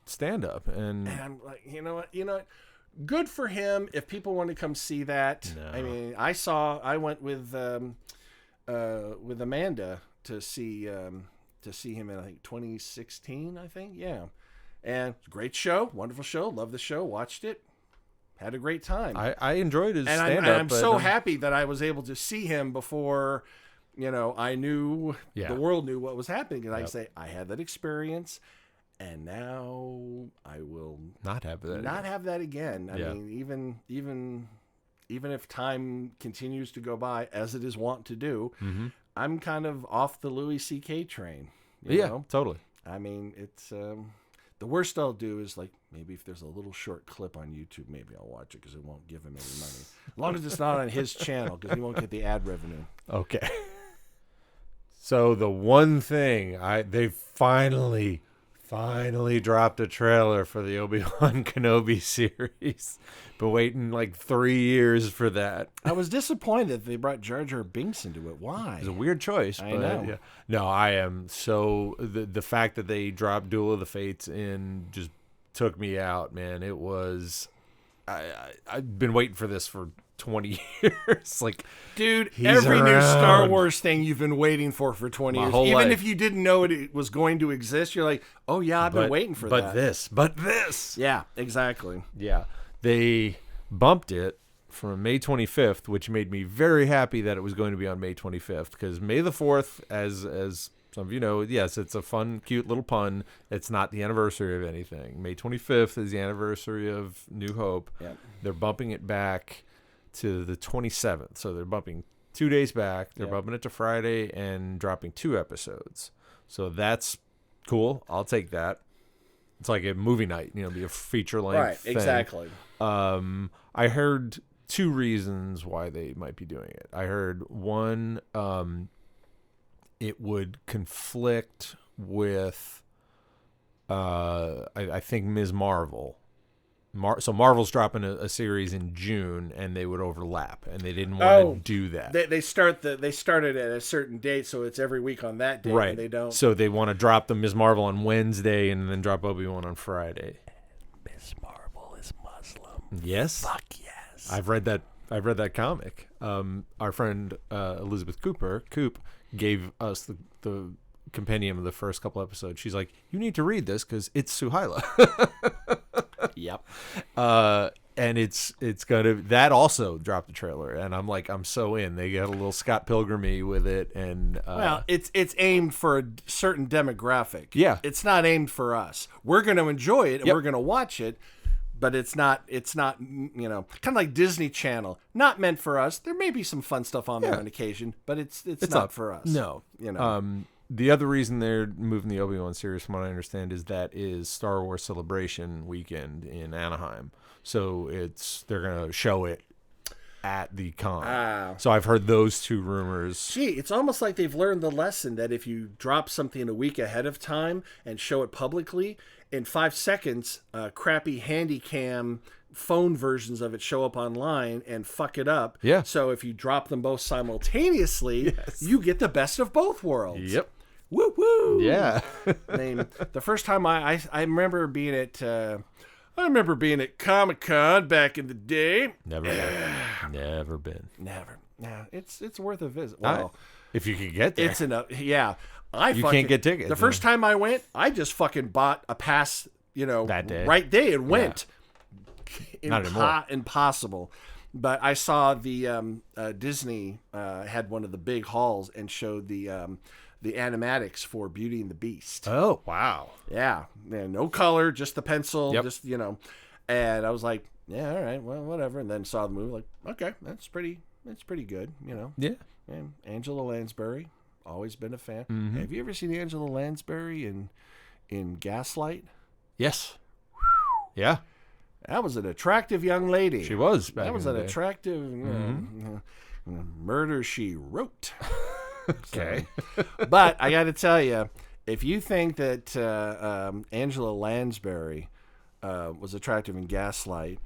stand-up. And I'm like, you know what? Good for him. If people want to come see that. No. I mean, I went with Amanda to see him in, I think, 2016, I think. Yeah. And great show, wonderful show, loved the show, watched it, had a great time. I enjoyed his stand-up. And I'm so happy that I was able to see him before, I knew the world knew what was happening. And I say, I had that experience, and now I will not have that again. I mean, even if time continues to go by, as it is wont to do, I'm kind of off the Louis C.K. train. You know? Totally. I mean, it's... the worst I'll do is, like, maybe if there's a little short clip on YouTube, maybe I'll watch it because it won't give him any money. As long as it's not on his channel, because he won't get the ad revenue. Okay. So the one thing, they finally dropped a trailer for the Obi-Wan Kenobi series. Been waiting like 3 years for that. I was disappointed that they brought Jar Jar Binks into it. Why? It was a weird choice. I know. Yeah. No, I am so... The fact that they dropped Duel of the Fates in just took me out, man. It was... I've been waiting for this for 20 years. Like, dude, he's every new around. Star Wars thing you've been waiting for 20 years. Even life. if you didn't know it was going to exist, you're like, oh yeah, I've been waiting for that. But this. Yeah, exactly. Yeah. They bumped it from May 25th, which made me very happy that it was going to be on May 25th, because May the 4th, as some of you know, yes, it's a fun, cute little pun. It's not the anniversary of anything. May 25th is the anniversary of New Hope. Yep. They're bumping it back to the 27th. So they're bumping 2 days back. They're bumping it to Friday and dropping 2 episodes. So that's cool. I'll take that. It's like a movie night, be a feature length thing. Exactly. I heard 2 reasons why they might be doing it. I heard one, it would conflict with, I think, Ms. Marvel. So Marvel's dropping a series in June, and they would overlap, and they didn't want to do that. They started at a certain date, so it's every week on that date. Right. And they don't. So they want to drop the Ms. Marvel on Wednesday, and then drop Obi-Wan on Friday. Ms. Marvel is Muslim. Yes. Fuck yes. I've read that comic. Our friend Elizabeth Coop gave us the compendium of the first couple episodes. She's like, you need to read this because it's Suhaila. Yep. And it's gonna, that also dropped the trailer, and I'm so in. They got a little Scott Pilgrim-y with it, and well, it's aimed for a certain demographic. Yeah. It's not aimed for us. We're going to enjoy it and we're going to watch it, but it's not kind of like Disney Channel, not meant for us. There may be some fun stuff on there on occasion, but it's not for us. No. The other reason they're moving the Obi-Wan series, from what I understand, is Star Wars Celebration weekend in Anaheim. So they're going to show it at the con. So I've heard those 2 rumors. Gee, it's almost like they've learned the lesson that if you drop something a week ahead of time and show it publicly, in 5 seconds, crappy handy-cam phone versions of it show up online and fuck it up. Yeah. So if you drop them both simultaneously, you get the best of both worlds. Yep. Woo woo. Yeah. I mean, the first time I remember being at Comic-Con back in the day. Never been. Never. Yeah, it's worth a visit. Well, if you could get there. It's enough. Yeah. You can't get tickets. The first time I went, I just fucking bought a pass, that day. Right day and went. Not anymore. Impossible. But I saw the Disney had one of the big halls and showed the animatics for Beauty and the Beast. Oh, wow. Yeah. No color, just the pencil, Yep. And I was like, yeah, all right, well, whatever. And then saw the movie, like, okay, that's pretty good, Yeah. And Angela Lansbury, always been a fan. Mm-hmm. Have you ever seen Angela Lansbury in Gaslight? Yes. Yeah. That was an attractive young lady. She was. That was an attractive murder she wrote. Okay. But I got to tell you, if you think that Angela Lansbury was attractive in Gaslight,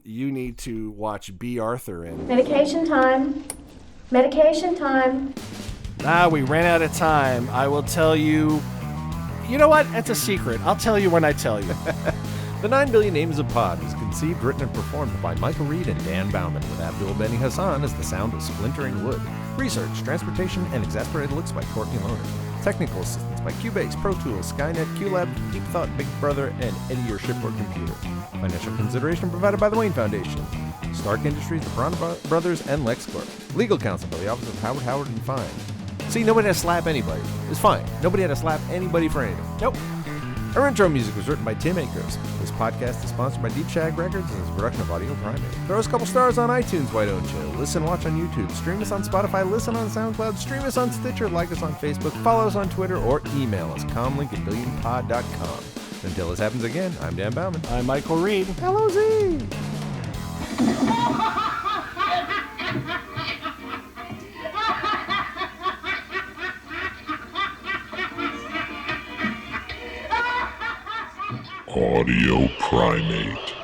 you need to watch B. Arthur in. Medication time. Medication time. We ran out of time. I will tell you. You know what? It's a secret. I'll tell you when I tell you. The 9 Billion Names of Pod was conceived, written, and performed by Michael Reed and Dan Bauman, with Abdul Beni Hassan as the sound of splintering wood. Research, transportation, and exasperated looks by Courtney Lohner. Technical assistance by Cubase, Pro Tools, Skynet, QLab, Deep Thought, Big Brother, and Eddie Your Shipboard Computer. Financial consideration provided by the Wayne Foundation, Stark Industries, the Braun Brothers, and LexCorp. Legal counsel by the Office of Howard and Fine. See, nobody had to slap anybody. It's fine. Nobody had to slap anybody for anything. Nope. Our intro music was written by Tim Akers. This podcast is sponsored by Deep Shag Records and is a production of Audio Primate. Throw us a couple stars on iTunes, why don't you? Listen, watch on YouTube. Stream us on Spotify. Listen on SoundCloud. Stream us on Stitcher. Like us on Facebook. Follow us on Twitter or email us. comlink@billionpod.com. Until this happens again, I'm Dan Bauman. I'm Michael Reed. LOZ. Audio Primate.